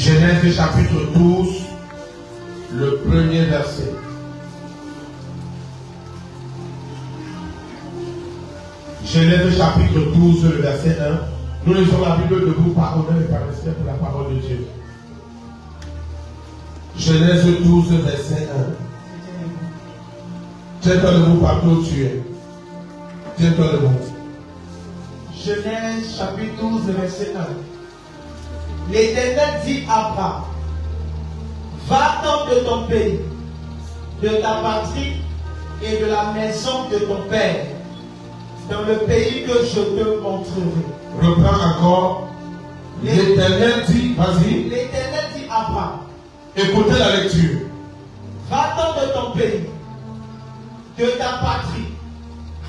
Genèse chapitre 12, le premier verset. Genèse chapitre 12, le verset 1. Nous lisons la Bible debout par honneur et par respect pour la parole de Dieu. Genèse 12, verset 1. Tiens-toi debout partout où tu es. Tiens-toi debout. Genèse chapitre 12, verset 1. L'Éternel dit à Abraham, va-t'en de ton pays, de ta patrie et de la maison de ton père, dans le pays que je te montrerai. Reprends encore. L'Éternel dit, vas-y. L'Éternel dit à Abraham, écoutez la lecture. va-t'en de ton pays, de ta patrie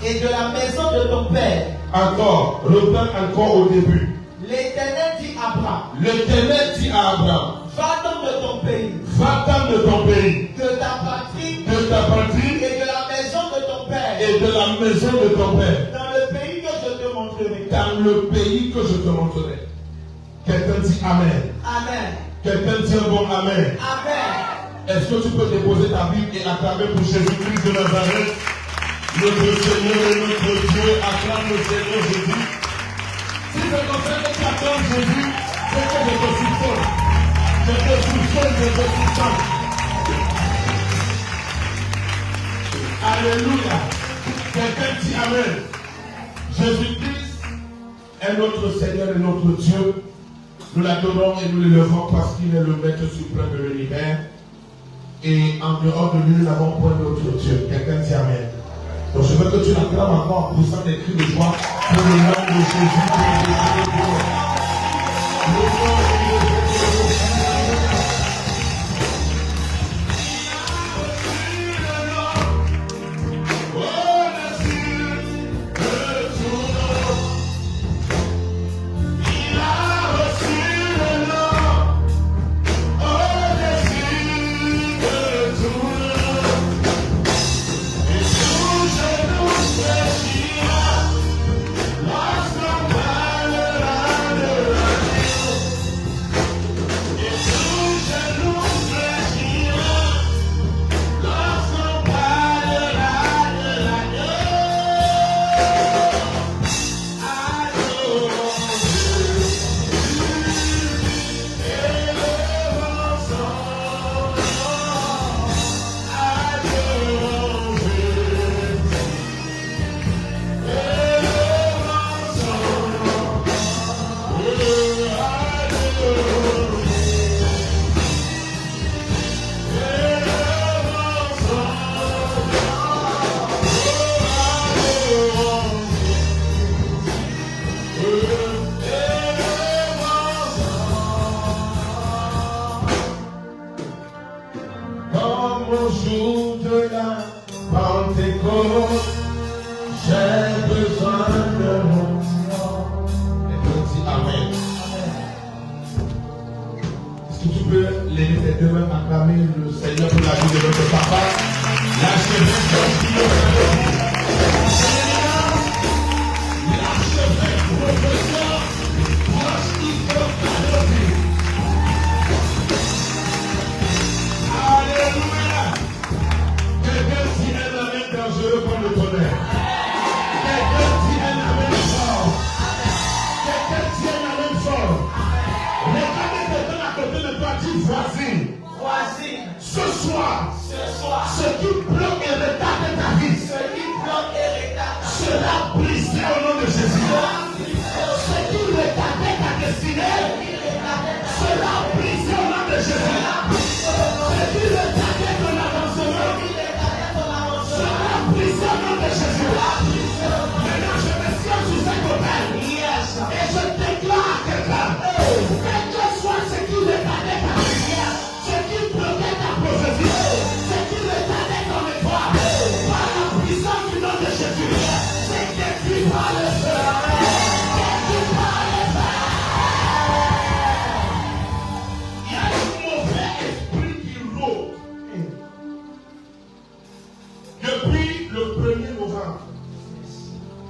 et de la maison de ton père. Encore, reprends encore au début. L'Éternel dit à Abraham, l'Éternel dit à Abraham, va-t'en de ton pays, va-t'en de ton pays, de ta patrie et de la maison de ton père, et de la maison de ton père, dans le pays que je te montrerai. Dans le pays que je te montrerai. Quelqu'un dit Amen. Amen. Quelqu'un dit un bon Amen. Amen. Est-ce que tu peux déposer ta Bible et acclamer pour Jésus-Christ de Nazareth, notre Seigneur et notre Dieu? Acclame le Seigneur Jésus. Si c'est comme ça que tu acclames Jésus, c'est que je te soupçonne. Je te soupçonne, je te soupçonne. Alléluia. Quelqu'un dit Amen. Jésus-Christ est notre Seigneur et notre Dieu. Nous l'adorons et nous l'élevons parce qu'il est le maître suprême de l'univers. Et en dehors de lui, nous n'avons point d'autre Dieu. Quelqu'un dit Amen. Donc je veux que tu l'acclames encore en poussant des cris de joie pour le nom de Jésus.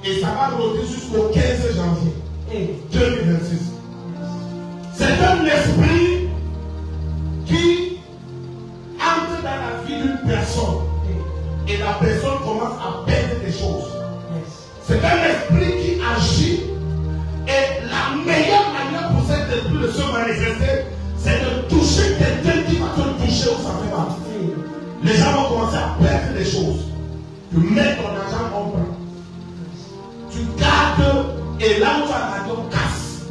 Et ça va rôder jusqu'au 15 janvier 2026. C'est un esprit Saint-Esprit de se manifester, c'est de toucher quelqu'un qui va te toucher où ça fait mal. Les gens vont commencer à perdre des choses. Tu mets ton argent en bras. Tu gardes et là où tu as gardé, on casse.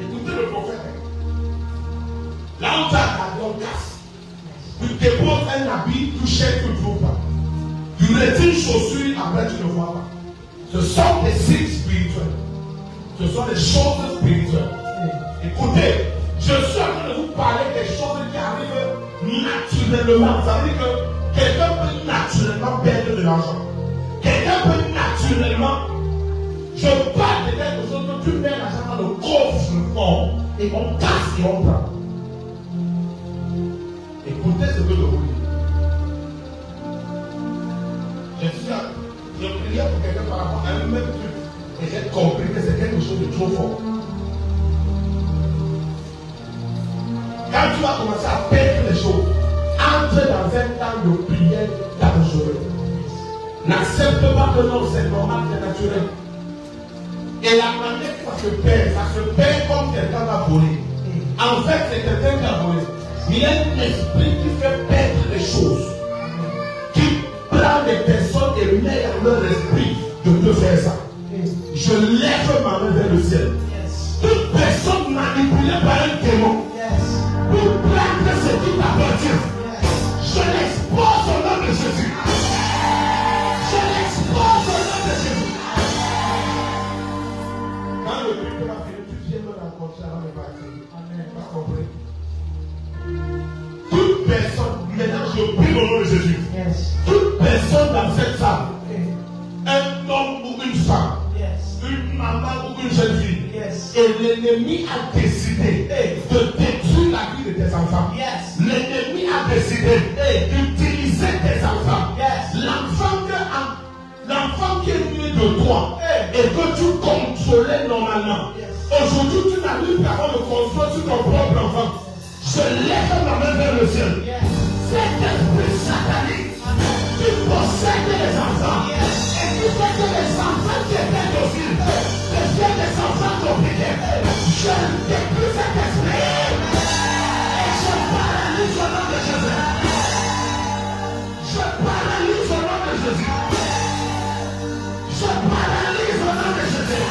Écoutez le prophète. Là où tu as gardé, on casse. Tu déposes un habit, tu cherches, tu ne trouves pas. Tu retires une chaussure, après tu ne vois pas. Ce sont des signes spirituels. Ce sont des choses spirituelles. Écoutez, je suis en train de vous parler des choses qui arrivent naturellement. Ça veut dire que quelqu'un peut naturellement perdre de l'argent. Quelqu'un peut naturellement. Je parle de quelque chose que tu mets l'argent dans le coffre fort et on casse et on prend. Écoutez ce que je vous dis. Je priais pour quelqu'un par rapport à un même truc. Et j'ai compris que c'est quelque chose de trop fort. Quand tu vas commencer à perdre les choses, entre dans un temps de prière dangereux. N'accepte pas que non, c'est normal, c'est naturel. Et la manière que ça se perd comme quelqu'un va voler. En fait, c'est quelqu'un qui a volé. Il y a un esprit qui fait perdre les choses. Qui prend les personnes et met dans leur esprit de te faire ça. Je lève ma main vers le ciel. Toute personne manipulée par un démon pour prendre ce qui t'appartient. Je l'expose au nom de Jésus. Je l'expose au nom de Jésus. Quand le but va finir, tu viens me rencontrer avant de partir. Amen. Tu as compris? Toute personne, maintenant je prie au nom de Jésus. Toute personne dans cette salle, un homme ou une femme, une maman ou une jeune fille, et l'ennemi a décidé de détruire la vie de tes enfants. L'ennemi a décidé d'utiliser tes enfants. L'enfant qui est né de toi et que tu contrôlais normalement. Aujourd'hui, tu n'arrives pas à le contrôler sur ton propre enfant. Je lève ma main vers le ciel. Cet esprit satanique qui possède les enfants et qui fait que les enfants qui étaient dociles deviennent des enfants compliqués. Je détruis cet esprit et je paralyse au nom de Jésus. Je paralyse au nom de Jésus. Je paralyse au nom de Jésus.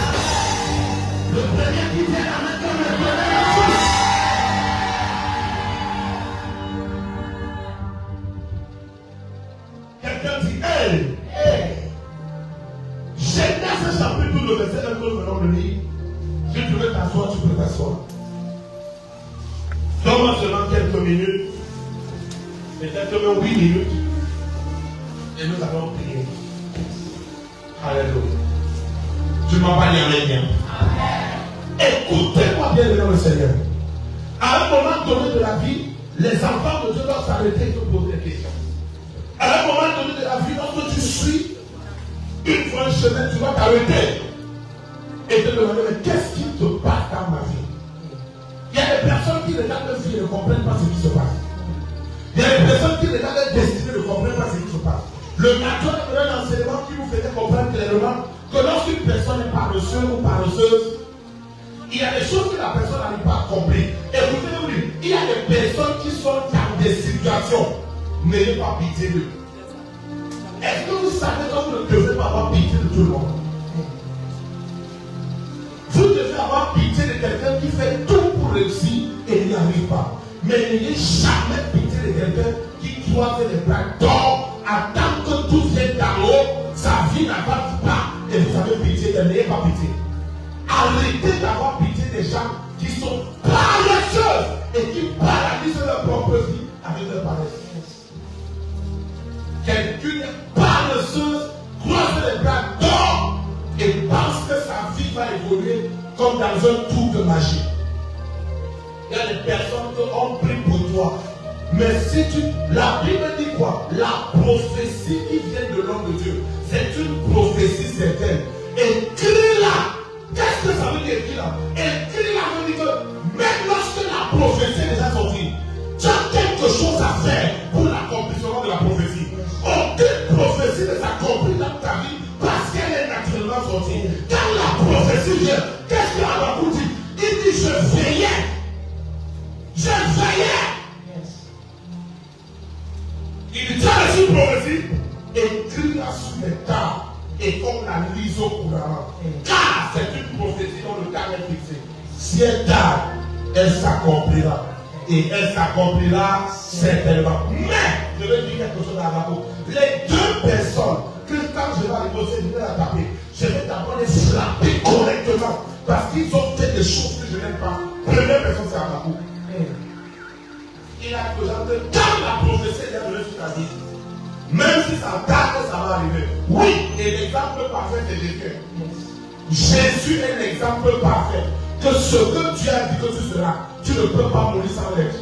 Le premier qui vient la main comme le premier. Quelqu'un dit, hey! Genèse chapitre 12, verset 1, nous venons de lire. Si tu veux t'asseoir, tu peux t'asseoir. Donne-moi seulement quelques minutes, peut-être même 8 minutes, et nous allons prier. Alléluia. Tu m'as pas dit rien. Écoutez-moi bien dans le Seigneur. À un moment donné de la vie, les enfants de Dieu doivent s'arrêter et te poser des questions. À un moment donné de la vie, lorsque tu suis une fois un chemin, tu vas t'arrêter et te demander, mais qu'est-ce qui te passe dans ma vie? Il y a des personnes qui regardent leur vie et ne comprennent pas ce qui se passe. Il y a des personnes qui regardent leur destinée et ne comprennent pas ce qui se passe. Le matin, il y a un enseignement qui vous faisait comprendre clairement que lorsqu'une personne est paresseuse ou paresseuse, il y a des choses que la personne n'arrive pas à comprendre. Écoutez-moi, il y a des personnes qui sont dans des situations. N'ayez pas pitié d'eux. Est-ce que vous savez que vous ne devez pas avoir pitié de tout le monde? Vous devez avoir pitié de quelqu'un qui fait tout pour réussir et n'y arrive pas. Mais n'ayez jamais pitié de quelqu'un qui croise les bras d'or, attend que tout vienne d'en haut, sa vie n'avance pas et vous avez pitié de n'ayez pas pitié. Arrêtez d'avoir pitié des gens qui sont paresseux et qui paralysent leur propre vie avec leur paresse. Quelqu'un paresseuse croise les bras d'or et pense que sa vie va évoluer comme dans un tour de magie. Il y a des personnes qui ont pris pour toi. Mais si tu... La Bible dit quoi? La prophétie qui vient de l'homme de Dieu, c'est une prophétie certaine. Écris-la. Qu'est-ce que ça veut dire écris-la? Écris-la veut dire que même lorsque la prophétie est déjà sortie, tu as quelque chose à faire pour l'accomplissement de la prophétie. Aucune prophétie ne s'accomplit dans ta vie parce qu'elle est naturellement sortie. Quand la prophétie vient, qu'est-ce que Habakkuk dit? Il dit, je veillais Si elle tarde, elle s'accomplira. Et elle s'accomplira certainement. Mais, je vais dire quelque chose à Habakkuk. Les deux personnes que quand je vais arriver, je vais la taper. Je vais d'abord les frapper correctement. Parce qu'ils ont fait des choses que je n'aime pas. Première personne, c'est Habakkuk. Il a dit aux gens que quand la prophétie est venue sur ta vie, même si ça tarde, ça va arriver. Oui, et l'exemple parfait, c'est Jésus. Jésus est l'exemple parfait. Que ce que tu as dit que tu seras, tu ne peux pas mourir sans l'être.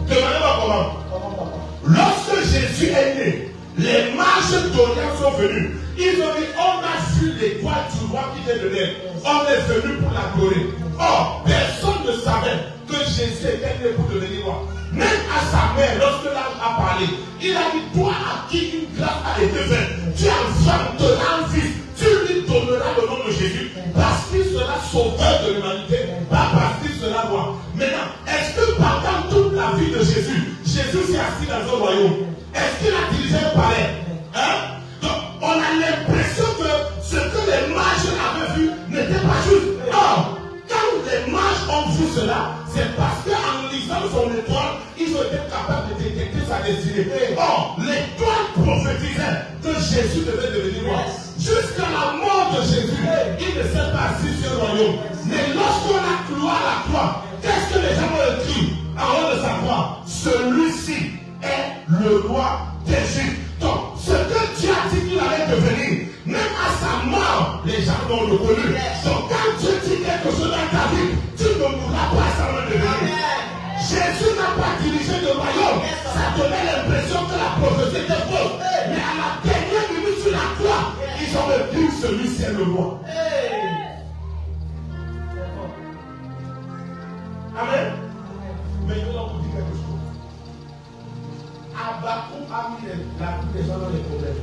Demandez-moi comment. Lorsque Jésus est né, les mages d'Orient sont venus. Ils ont dit, on a vu l'étoile du roi qui vient de naître. On est venu pour l'adorer. Or, personne ne savait que Jésus était né pour devenir roi. Même à sa mère, lorsque l'ange a parlé, il a dit, toi à qui une grâce a été faite, tu enfanteras un fils, tu lui donneras le nom de Jésus, parce qu'il sera sauveur de l'humanité, pas parce qu'il sera roi. Maintenant, est-ce que pendant toute la vie de Jésus, Jésus s'est assis dans un royaume? Est-ce qu'il a dirigé un palais? Hein? Donc, on a l'impression que ce que les mages avaient vu n'était pas juste. Or, quand les mages ont vu cela, c'est parce qu'en lisant son étoile, ils ont été capables de détecter sa destinée. Or, l'étoile prophétisait que Jésus devait devenir roi. Jusqu'à la mort de Jésus, il ne s'est pas assis sur le royaume. Mais lorsqu'on a cloué à la croix, qu'est-ce que les gens ont écrit en haut de sa croix? Celui-ci est le roi des Juifs. Donc, ce que Dieu a dit qu'il allait devenir, même à sa mort, les gens l'ont reconnu. Donc, quand Dieu dit quelque chose dans ta vie, tu ne mourras pas sans le devenir. Jésus n'a pas dirigé le royaume. Ça donnait l'impression que la prophétie était fausse. Mais à la dernière minute sur la croix, ils ont dit celui-ci est le roi. Amen. Mais je vais vous dire quelque chose. Habakkuk a mis la vie des gens dans les problèmes.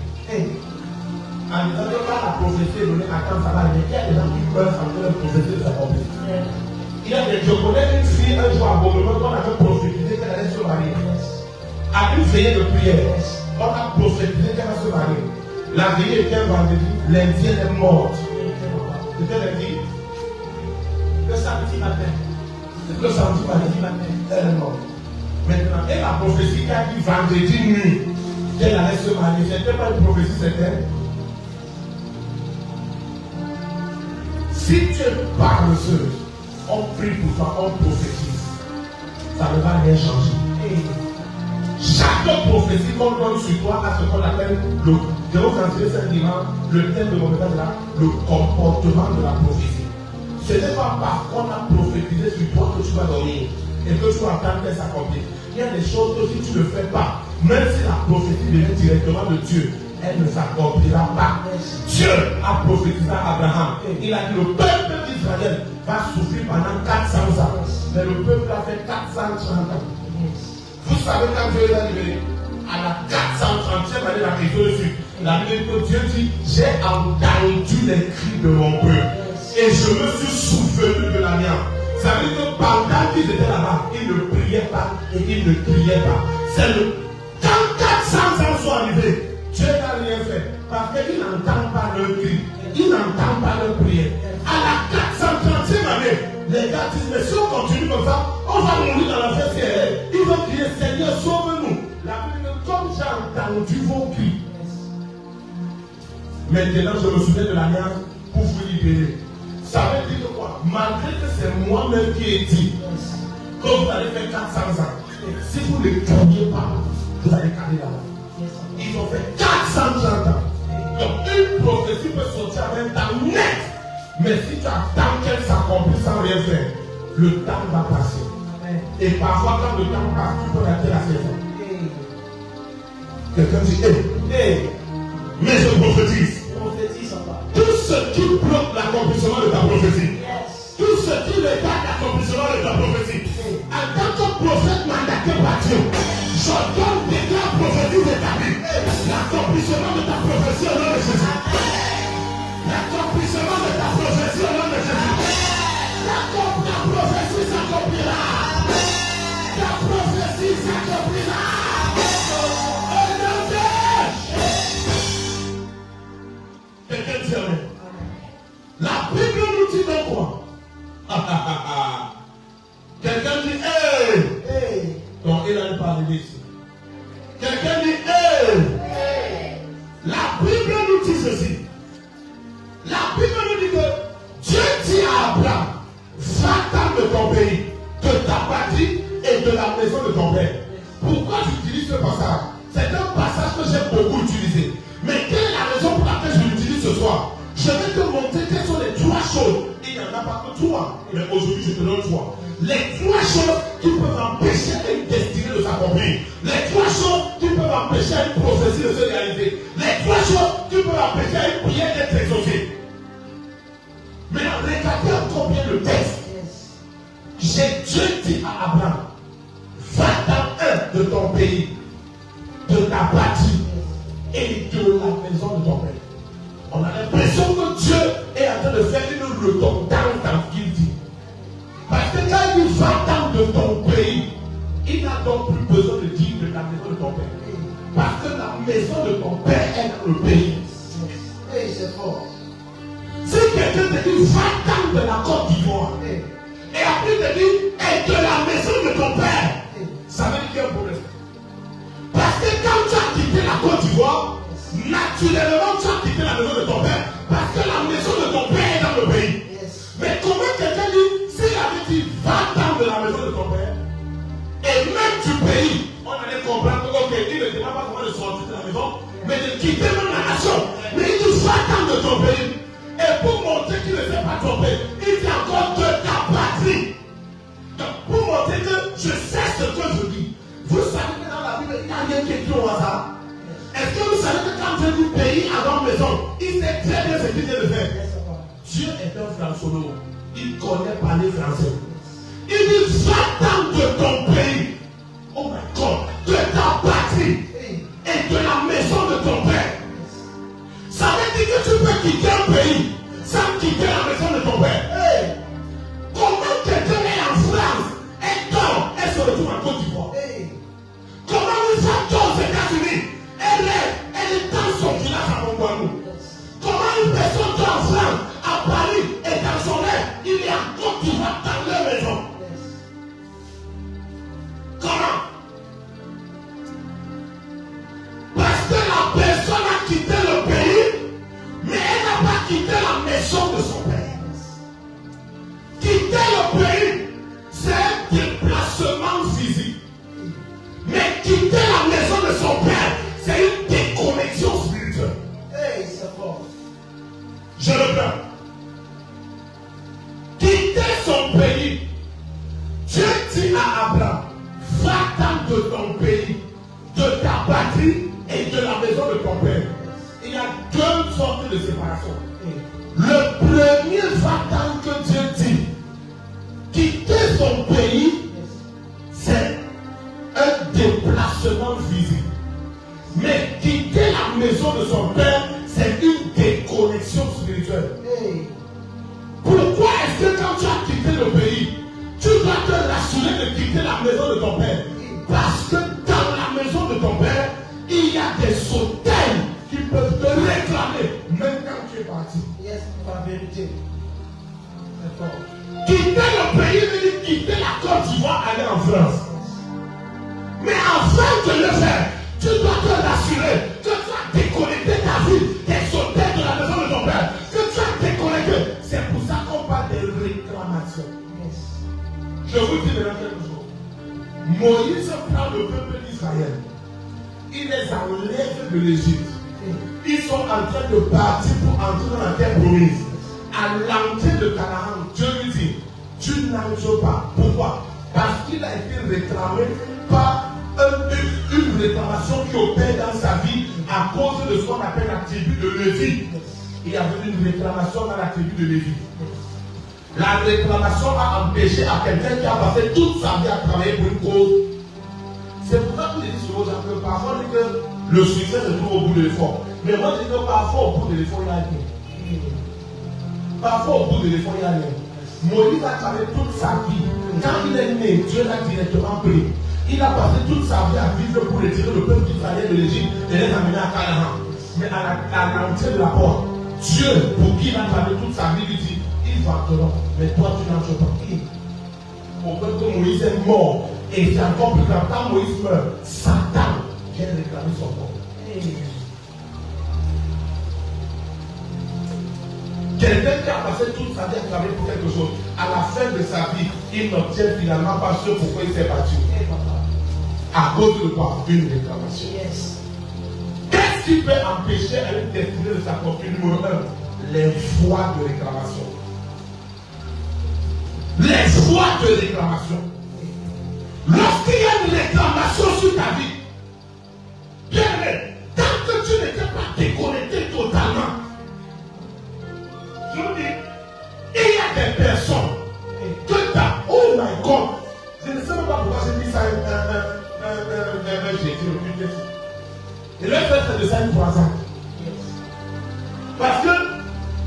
En disant que quand la prophétie est donnée, attends, ça va arriver. Il y a des gens qui peuvent sentir la prophétie de sa prophétie. Je connais une fille un jour à Bournemouth, on avait prophétisé qu'elle allait se marier. À une veillée de prière, on a prophétisé qu'elle allait se marier. La veillée était un vendredi, lundi elle est morte. C'était lundi. Le samedi matin. Le samedi matin, elle est morte. Maintenant, et la prophétie qui a dit vendredi nuit qu'elle allait se marier, c'était pas une prophétie, c'était. Si tu es paresseuse, on prie pour toi, on prophétise. Ça ne va rien changer. Chaque prophétie qu'on donne sur toi a ce qu'on appelle le. Je vais vous enseigner ce dimanche le thème de mon message là, le comportement de la prophétie. Ce n'est pas parce qu'on a prophétisé sur toi que tu vas dormir et que tu vas attendre qu'elle s'accomplisse. Il y a des choses que si tu ne fais pas, même si la prophétie vient directement de Dieu, elle ne s'accomplira pas. Dieu a prophétisé à Abraham. Il a dit le peuple d'Israël va souffrir pendant 400 ans. Mais le peuple a fait 430 ans. Vous savez quand Dieu est arrivé à la 430e année, la question dessus. La Bible dit que Dieu dit, j'ai entendu les cris de mon peuple. Et je me suis souvenu de la mienne. Ça veut dire que pendant qu'ils étaient là-bas, ils ne priaient pas et ils ne criaient pas. C'est le. Quand 400 ans sont arrivés, Dieu n'a rien fait. Parce qu'il n'entend pas leur cri. Il n'entend pas leur prière. À la 430e année, les gars disent, mais si on continue comme ça, on va mourir dans la fête. Ils vont crier, Seigneur, sauve-nous. La Bible dit, comme j'ai entendu vos cris. Maintenant, je me souviens de la mienne pour vous libérer. Ça veut dire quoi? Malgré que c'est moi-même qui ai dit que vous allez faire 400 ans, si vous ne criez pas, vous allez caler là-bas. Ils ont fait 430 ans. Donc une prophétie peut sortir avec un temps net. Mais si tu attends qu'elle s'accomplisse sans rien faire, le temps va passer. Et parfois quand le temps passe, tu peux rater la saison. Quelqu'un dit, mais je prophétise. Tout ce qui bloque l'accomplissement de ta prophétie, tout ce qui retarde l'accomplissement de ta prophétie, en tant que prophète mandaté par Dieu, je donne des grands prophéties de ta vie. L'accomplissement de ta prophétie au nom de Jésus. L'accomplissement de ta prophétie au nom de Jésus. Ta prophétie s'accomplira. Ta prophétie s'accomplira. Quelqu'un dit amen. La Bible nous dit donc quoi? de ton pays, de ta patrie et de la maison de ton père. Pourquoi j'utilise ce passage? C'est un passage que j'aime beaucoup utiliser. Mais quelle est la raison pour laquelle je l'utilise ce soir? Je vais te montrer quelles sont les trois choses. Il n'y en a pas que trois, mais aujourd'hui je te donne trois. Les trois choses qui peuvent empêcher une destinée de s'accomplir. Les trois choses qui peuvent empêcher une prophétie de se réaliser. Les trois choses qui peuvent empêcher une prière d'être exaucée. Mais regardez encore bien le texte. Dieu dit à Abraham, va dans un de ton pays, de ta patrie et de la maison de ton père. On a l'impression que Dieu est en train de faire une redondance dans ce qu'il dit. Parce que quand il va dans de ton pays, il n'a donc plus besoin de dire de la maison de ton père. Parce que la maison de ton père est dans le pays. Et c'est fort. Si quelqu'un te dit va dans de la Côte d'Ivoire, et après te dit et de la maison de ton père, ça veut dire qu'il y a un problème. Parce que quand tu as quitté la Côte d'Ivoire, naturellement tu as quitté la maison de ton père. Parce que la maison de ton père est dans le pays. Mais comment quelqu'un dit, s'il avait dit va dans de la maison de ton père, et même du pays, on allait comprendre que ok, il ne demande pas comment de sortir de la maison, mais de quitter même la nation. Mais il dit va dans de ton pays. Et pour montrer qu'il ne s'est pas trompé, il dit encore de ta patrie. Donc, pour montrer que je sais ce que je dis. Vous savez que dans la Bible, il n'y a rien qui est écrit au hasard. Est-ce que vous savez que quand Dieu dit pays avant maison, il sait très bien ce qu'il vient de faire? Dieu est un franc-solo. Il connaît parler français. Il dit va-t'en de ton pays. Oh my God, de ta patrie et de la maison de ton père. Ça veut dire que tu peux quitter un pays sans quitter la maison de ton père. Hey. Comment quelqu'un est en France et dort et se retrouve en Côte d'Ivoire? Hey. Comment une femme dort aux États-Unis elle est dans son village à Montgomery? Comment une personne dort en France, à Paris et dans son rêve, il est en Côte d'Ivoire dans leur maison? Comment? Parce que la personne a quitté le pays, mais elle n'a pas quitté la maison de son père. Quitter le pays, c'est un déplacement physique. Mais quitter la maison de son père, c'est une déconnexion spirituelle. Hey, c'est fort. Je reprends. Quitter son pays. Dieu dit à Abraham, va-t'en de ton pays, de ta patrie et de la maison de ton père. Il y a deux sortes de séparation. Le premier va-t'en que Dieu dit, quitter son pays, c'est un déplacement physique. Mais quitter la maison de son père, c'est une déconnexion spirituelle. Pourquoi est-ce que quand tu as quitté le pays, tu dois te rassurer de quitter la maison de ton père? Parce que dans la maison de ton père, il y a des hôtels qui peuvent te réclamer, même quand tu es parti. Yes, la vérité. C'est fort. Quitter le pays veut dire quitter la Côte d'Ivoire, aller en France. Mais avant de le faire, tu dois te rassurer que tu as déconnecté ta vie des hôtels de la maison de ton père. Que tu as déconnecté. C'est pour ça qu'on parle de réclamation. Yes. Je vous dis maintenant quelque chose. Moïse prend le peuple d'Israël. Il les enlève de l'Égypte. Ils sont en train de partir pour entrer dans la terre promise. À l'entrée de Canaan, Dieu lui dit, tu n'entres pas. Pourquoi? Parce qu'il a été réclamé par une réclamation qui opère dans sa vie à cause de ce qu'on appelle la tribu de Lévi. Il y avait une réclamation dans la tribu de Lévi. La réclamation a empêché à quelqu'un qui a passé toute sa vie à travailler pour une cause. C'est pour ça que je dis souvent que parfois on dit que le succès se trouve au bout de l'effort. Mais moi je dis que parfois au bout de l'effort il y a rien. Parfois au bout de l'effort il y a rien. Moïse a travaillé toute sa vie. Quand il est né, Dieu l'a directement pris. Il a passé toute sa vie à vivre pour retirer le peuple d'Israël de l'Égypte et les amener à Canaan. Mais à l'entrée de la porte, Dieu, pour qui il a travaillé toute sa vie, lui dit, ils entreront, mais toi tu n'entres pas. Au point que Moïse est mort. Et c'est encore plus grave, quand Moïse meurt, Satan vient réclamer son corps. Quelqu'un qui a passé toute sa vie à travailler pour quelque chose, à la fin de sa vie, il n'obtient finalement pas ce pourquoi il s'est battu. À cause de quoi? Une réclamation. Yes. Qu'est-ce qui peut empêcher à une destinée de s'accomplir? Numéro 1, les voies de réclamation. Les voies de réclamation. Lorsqu'il y a une réclamation sur ta vie, bien aimé, tant que tu n'étais pas déconnecté totalement, je vous dis, il y a des personnes que tu as, oh my God, je ne sais même pas pourquoi j'ai dit ça j'ai dit aucune question. Et le fait de ça une 3 ans. Parce que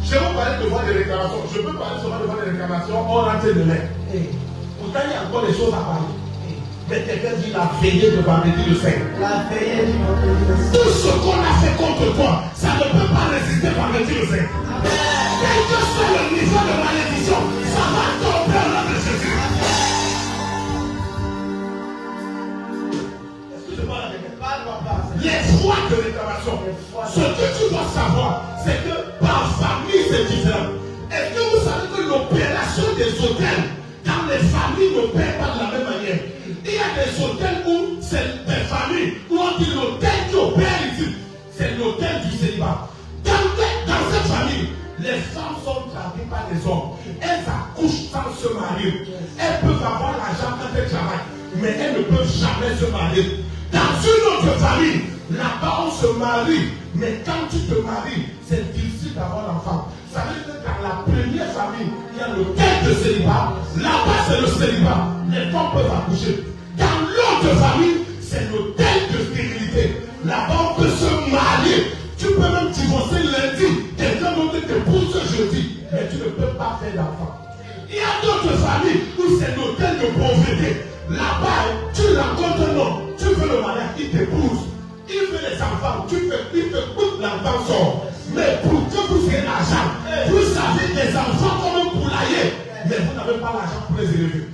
je vais vous parler de voies de réclamation. Je peux parler seulement de voies de réclamation, on rentre demain. Pourtant, il y a encore des choses à parler. Mais quelqu'un dit la veillée de vendredi le 5. La veillée du vendredi le 5. Tout ce qu'on a fait contre toi, ça ne peut pas résister vendredi le 5. Quel que soit le niveau de malédiction, ça va tomber au nom de Jésus. Est-ce que je parle avec elle? Les voies de réclamation. Ce que tu dois savoir, c'est que par famille, c'est différent. Est-ce que vous savez que l'opération des hôtels, dans les familles, ne paient pas de la même manière? Il y a des hôtels où c'est des familles, où on dit l'hôtel qui opère ici, c'est l'hôtel du célibat. Dans cette famille, les femmes sont gardées par les hommes. Elles accouchent sans se marier. Elles peuvent avoir l'argent quand elles travaillent, mais elles ne peuvent jamais se marier. Dans une autre famille, là-bas on se marie, mais quand tu te maries, c'est difficile d'avoir l'enfant. Ça veut dire que dans la première famille, il y a l'hôtel de célibat. Là-bas, c'est le célibat. Les femmes peuvent accoucher. Dans l'autre famille, c'est l'hôtel de stérilité. Là-bas, on peut se marier. Tu peux même divorcer lundi. Quelqu'un d'autre t'épouse jeudi. Mais tu ne peux pas faire d'enfant. Il y a d'autres familles où c'est l'hôtel de pauvreté. Là-bas, tu rencontres un homme. Tu veux le mariage, il t'épouse. Il veut les enfants. Il te coûte l'enfant sort. Mais pour que vous ayez l'argent, vous avez des enfants comme un poulailler. Mais vous n'avez pas l'argent pour les élever.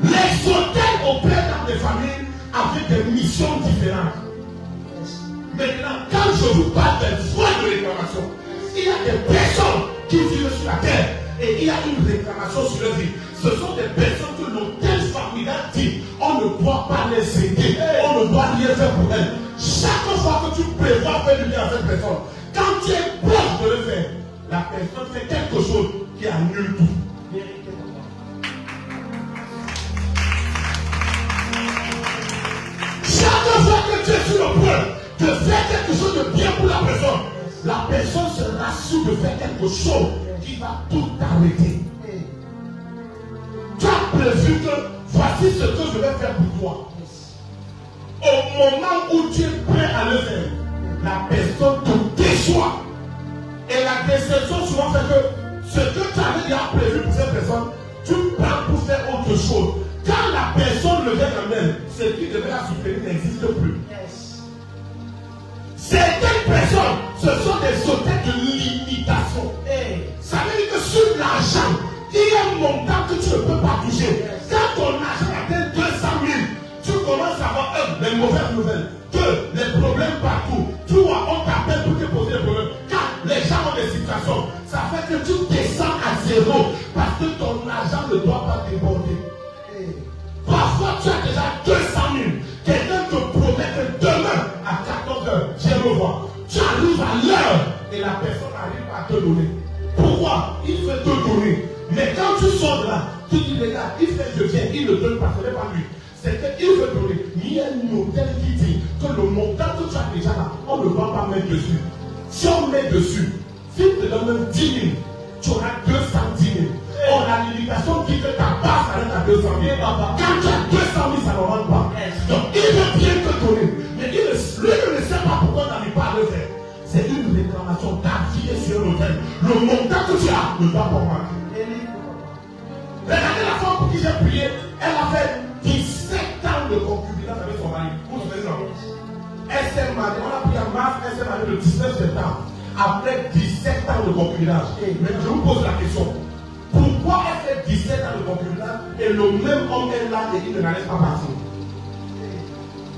Les hôtels opèrent dans des familles avec des missions différentes. Maintenant, quand je vous parle des voies de réclamation, il y a des personnes qui vivent sur la terre et il y a une réclamation sur leur vie. Ce sont des personnes que l'hôtel familial dit on ne doit pas les aider, on ne doit rien faire pour elles. Chaque fois que tu prévois faire du bien à cette personne, quand tu es proche de le faire, la personne fait quelque chose qui annule tout. Chaque fois que tu es sur le point de faire quelque chose de bien pour la personne se rassure de faire quelque chose qui va tout arrêter. Tu as prévu que voici ce que je vais faire pour toi. Au moment où tu es prêt à le faire, la personne te déçoit. Et la déception souvent fait que ce que tu avais déjà prévu pour cette personne, tu prends pour faire autre chose. Quand la personne le vient quand même, ce qui devait la soutenir n'existe plus. Certaines personnes, ce sont des hôtels de limitation. Ça veut dire que sur l'argent, il y a un montant que tu ne peux pas toucher. Quand ton argent atteint 200 000, tu commences à avoir les mauvaises nouvelles. Les problèmes partout. Tu vois, on t'appelle pour te poser des problèmes. Quand les gens ont des situations, ça fait que tu descends à zéro parce que ton argent ne doit pas déborder. Parfois, tu as déjà 200 000. Quelqu'un te promet que demain, à 14 h, viens me voir. Tu arrives à l'heure et la personne arrive à te donner. Pourquoi? Il veut te donner. Mais quand tu sors de là, tu dis, les gars, il fait je viens, il ne donne pas, ce n'est pas lui. C'est qu'il veut donner. Il y a un hôtel qui dit que le montant que tu as déjà là, on ne va pas mettre dessus. Si on met dessus, si tu te donnes même 10 000, tu auras 210 000. Or, la limitation dit que ta base s'arrête à 200 000. Quand tu as 200 000, ça ne rentre pas. Donc, il veut bien te donner. Mais lui ne sait pas pourquoi tu n'arrives pas à le faire. C'est une réclamation. Ta vie est sur un hôtel. Le montant que tu as ne va pas manquer. Regardez la femme pour qui j'ai prié. Elle a fait 17 ans de concubinage avec son mari. Vous savez non? Elle s'est mariée. On a pris en mars. Elle s'est mariée le 19 septembre. Après 17 ans de concubinage. Mais je vous pose la question. Pourquoi elle fait 17 ans de concubinage et le même homme est là et il ne la laisse pas partir?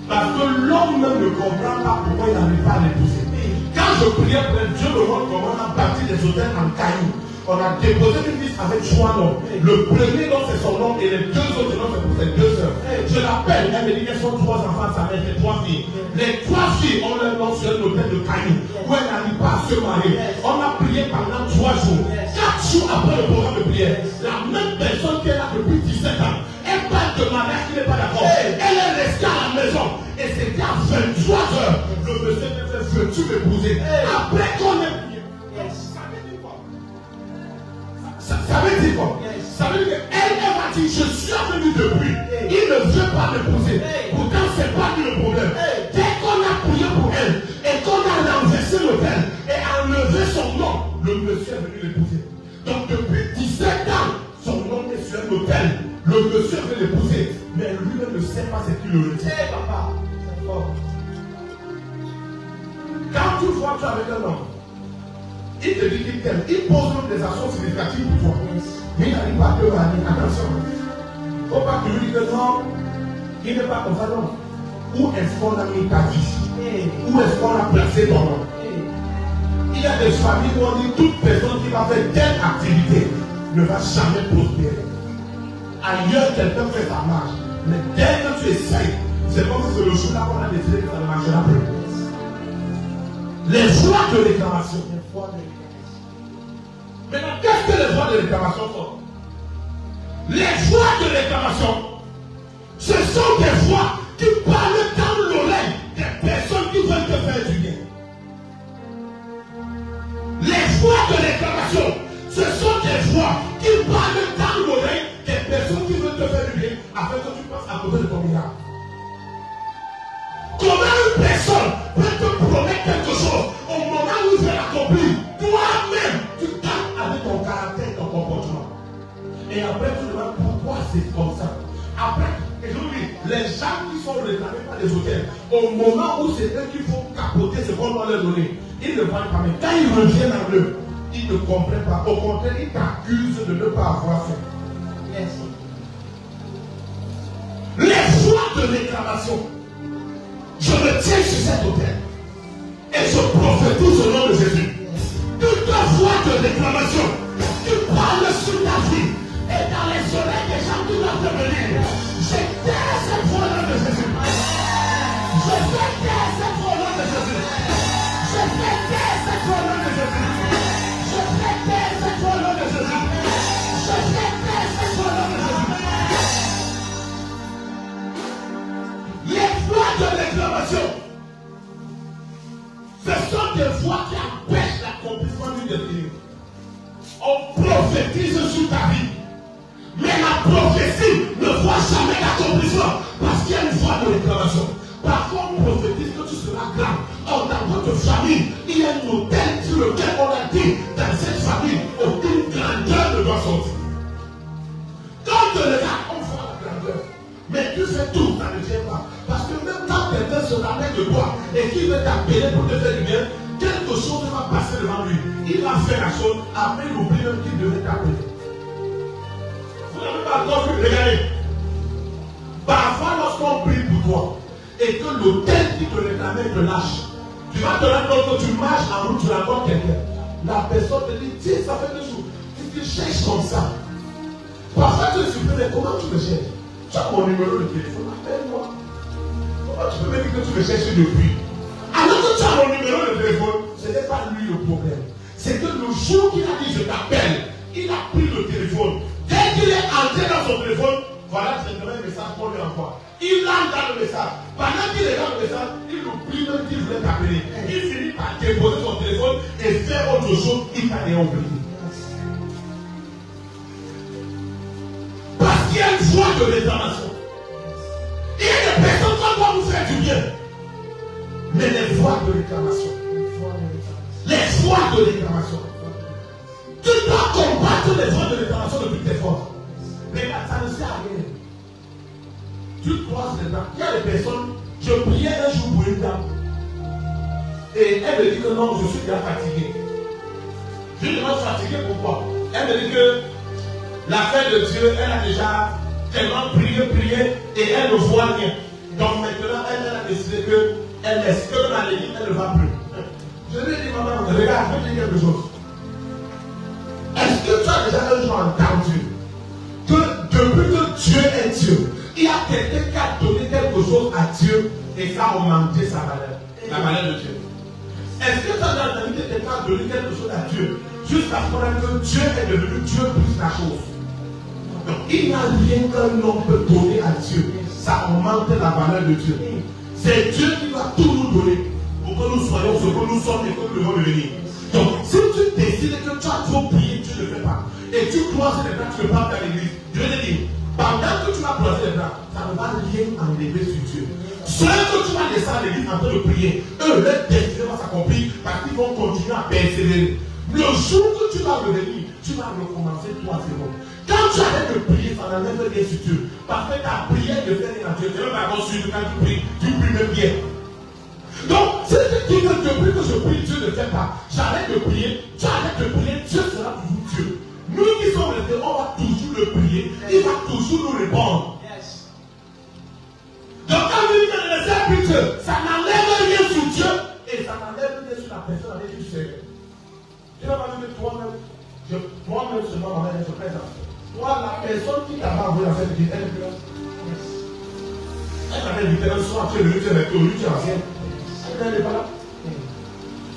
Parce que l'homme même ne comprend pas pourquoi il n'arrive pas à l'épouser. Quand je priais pour elle, Dieu me montre comment on a bâti des hôtels en cailloux. on a déposé une liste avec 3 noms. Le premier nom c'est son nom et les 2 autres noms c'est pour ses 2 sœurs. Je l'appelle, elle me dit qu'elles sont 3 enfants de sa mère, c'est 3 filles. Les 3 filles ont leur nom sur un hôtel de cailloux où elles n'arrivent pas à se marier. On a prié pendant 3 jours. 4 jours après le programme de prière, la même personne qui est là depuis 17 ans, elle parle de mariage qui n'est pas d'accord. Elle est restée à la maison. Et c'était à 23 heures. Le monsieur me fait, veux-tu m'épouser? Après qu'on ait prié. Ça veut dire quoi? Ça veut dire quoi? Ça veut dire qu'elle m'a dit, je suis venu depuis. Il ne veut pas m'épouser. Pourtant, ce n'est pas lui le problème. Dès qu'on a prié pour elle et qu'on a renversé l'hôtel et enlevé son nom, le monsieur est venu l'épouser. Donc depuis 17 ans, son nom est sur un hôtel. Le monsieur veut l'épouser, mais lui-même ne sait pas ce qu'il le retient. Papa, c'est fort. Quand tu vois tu avec un homme, il te dit qu'il t'aime, il pose même des actions significatives pour toi. Mais il n'arrive pas à te marier. Attention. Il ne faut pas que lui dise que non, il n'est pas comme ça, non. Où est-ce qu'on a mis ta vie? Où est-ce qu'on a placé ton nom? Il y a des familles où on dit toute personne qui va faire telle activité ne va jamais prospérer. Ailleurs, quelqu'un fait sa marche. Mais dès que tu essayes, c'est comme si c'est le jour-là qu'on a décidé que ça ne marchera plus. Les voies de réclamation. Maintenant, qu'est-ce que les voies de réclamation sont? Les voies de réclamation, ce sont des voix qui parlent dans l'oreille des personnes qui veulent te faire du bien. Les voies de réclamation, ce sont des voix qui parlent dans l'oreille des personnes qui veulent te faire du bien afin que tu passes à côté de ton milliard. Comment une personne peut te promettre quelque chose au moment où il veut l'accomplir? Toi-même, tu tapes avec ton caractère et ton comportement. Et après, tu te demandes pourquoi c'est comme ça. Après, et je vous dis, les gens qui sont réclamés par les hôtels, au moment où c'est eux qui font capoter ce qu'on doit leur donner, ils ne voient pas. Mais quand ils reviennent à eux, ils ne comprennent pas. Au contraire, ils t'accusent de ne pas avoir fait. Yes. Les voies de réclamation. Je me tiens sur cet hôtel et je prophétise au nom de Jésus. Toute voix de réclamation qui parle sur ta vie et dans les oreilles des gens qui doivent te venir, je tais cette voix au nom de Jésus. Je fais taire cette voix au nom de Jésus. Je fais taire cette voix au nom de Jésus. Je fais taire cette voix au nom de Jésus. Je fais taire cette voix au nom de Jésus. Les voix de réclamation, ce sont des voix qui empêchent l'accomplissement du destin. On prophétise sur ta vie, mais la prophétie ne voit jamais l'accomplissement parce qu'il y a une voix de réclamation. Parfois, on prophétise que tu seras grand. Or, dans votre famille, il y a un hôtel sur lequel on a dit dans cette famille, aucune grandeur ne doit sortir. Quand tu regardes, on voit la grandeur. Mais tu fais tout, ça ne tient pas. Parce que même quand quelqu'un se rappelle de toi et qu'il veut t'appeler pour te faire du bien, quelque chose va passer devant lui. Il va faire la chose, après il oublie même qu'il devait t'appeler. Vous n'avez pas encore vu, regardez. Parfois, lorsqu'on prie pour toi et que l'hôtel qui te réclamait te lâche, tu vas te rendre compte que tu marches en route, tu rencontres quelqu'un. La personne te dit, tiens, ça fait 2 jours. Tu te cherches comme ça. Parfois, tu te surprends, mais comment tu me cherches? Tu as mon numéro de téléphone, appelle-moi. Comment tu peux me dire que tu me cherches depuis? Alors que tu as mon numéro de téléphone, ce n'est pas lui le problème. C'est que le jour qu'il a dit je t'appelle, il a pris le téléphone. Dès qu'il est entré dans son téléphone, voilà c'est un message qu'on lui envoie. Il entre dans le message. Pendant qu'il est dans le message, il oublie même qu'il voulait t'appeler. Il finit par déposer son téléphone et faire autre chose, il t'a oublié. Parce qu'il y a une voie de réclamation. Il y a des personnes qui doivent vous faire du bien. Mais les voies de réclamation. Les voies de réclamation. Tu dois combattre les voies de réclamation de toutes tes forces. Mais ça ne sert à rien. Tu croises les dents. Il y a des personnes, je priais un jour pour une dame. Et elle me dit que non, je suis bien fatigué. Je lui demande fatigué pourquoi? Elle me dit que l'affaire de Dieu, elle a déjà tellement prié, et elle ne voit rien. Donc maintenant, elle a décidé qu'elle laisse que la limite, elle ne va plus. Je lui ai dit, maman, regarde, je vais te dire quelque chose. Est-ce Il y a quelqu'un qui a donné quelque chose à Dieu et ça a augmenté sa valeur. La valeur de Dieu. Est-ce que tu as entendu que quelqu'un a donné quelque chose à Dieu jusqu'à ce moment que Dieu est devenu Dieu plus la chose? Donc il n'y a rien qu'un homme peut donner à Dieu. Ça augmente la valeur de Dieu. C'est Dieu qui va tout nous donner pour que nous soyons ce que nous sommes et que nous devons devenir. Donc si tu décides que tu as trop prié, tu ne le fais pas. Et tu croises les bras, tu ne pars pas à l'église. Je vais te dire, pendant que tu vas croiser les bras, ça ne va rien enlever sur Dieu. Ceux que tu vas laisser à l'église en train de prier, eux, leur destin va s'accomplir parce qu'ils vont continuer à persévérer. Le jour que tu vas revenir, tu vas recommencer toi à zéro. Quand tu arrêtes de prier, ça n'enlève rien sur Dieu. Parce que ta prière ne fait rien à Dieu. Tu ne vas pas suivre quand tu pries même bien. Donc, si tu dis que depuis que je prie, Dieu ne fait pas, j'arrête de prier, tu arrêtes de prier, Dieu sera toujours Dieu. Nous qui sommes restés, on va toujours le prier, il va toujours nous répondre. Yes. Donc, quand vous dites que le serviteur, ça n'enlève rien sur Dieu et ça n'enlève rien sur la personne avec qui tu sers. Tu n'as pas dit que toi-même, moi-même seulement, ma mère, je présente. Toi, la personne qui t'a envoyé dans cette vie, elle est plus là. Elle t'avait invité un soir, tu es venu, tu es resté au lieu, tu es ancien. Elle n'est pas là.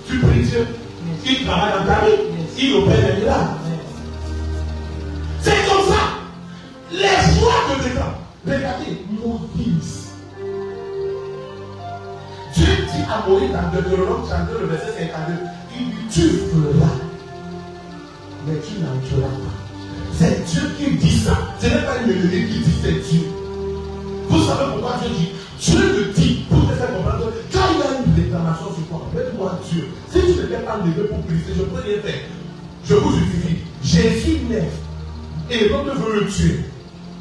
Tu pries Dieu. Il travaille dans ta vie. Il opère des miracles. C'est comme ça. Les joies de l'État, regardez, Moïse. Dieu dit à Moïse dans Deutéronome chapitre le verset 52, il dit, tu feras, mais tu n'entreras pas. C'est Dieu qui dit ça. Ce n'est pas une mélodie qui dit, c'est Dieu. Vous savez pourquoi Dieu dit? Dieu le dit pour te faire comprendre que quand il y a une réclamation sur toi, mets-toi Dieu. Si tu ne t'es pas levé pour briser, je peux rien faire. Je vous justifie. Jésus naît. Et l'autre veut le tuer.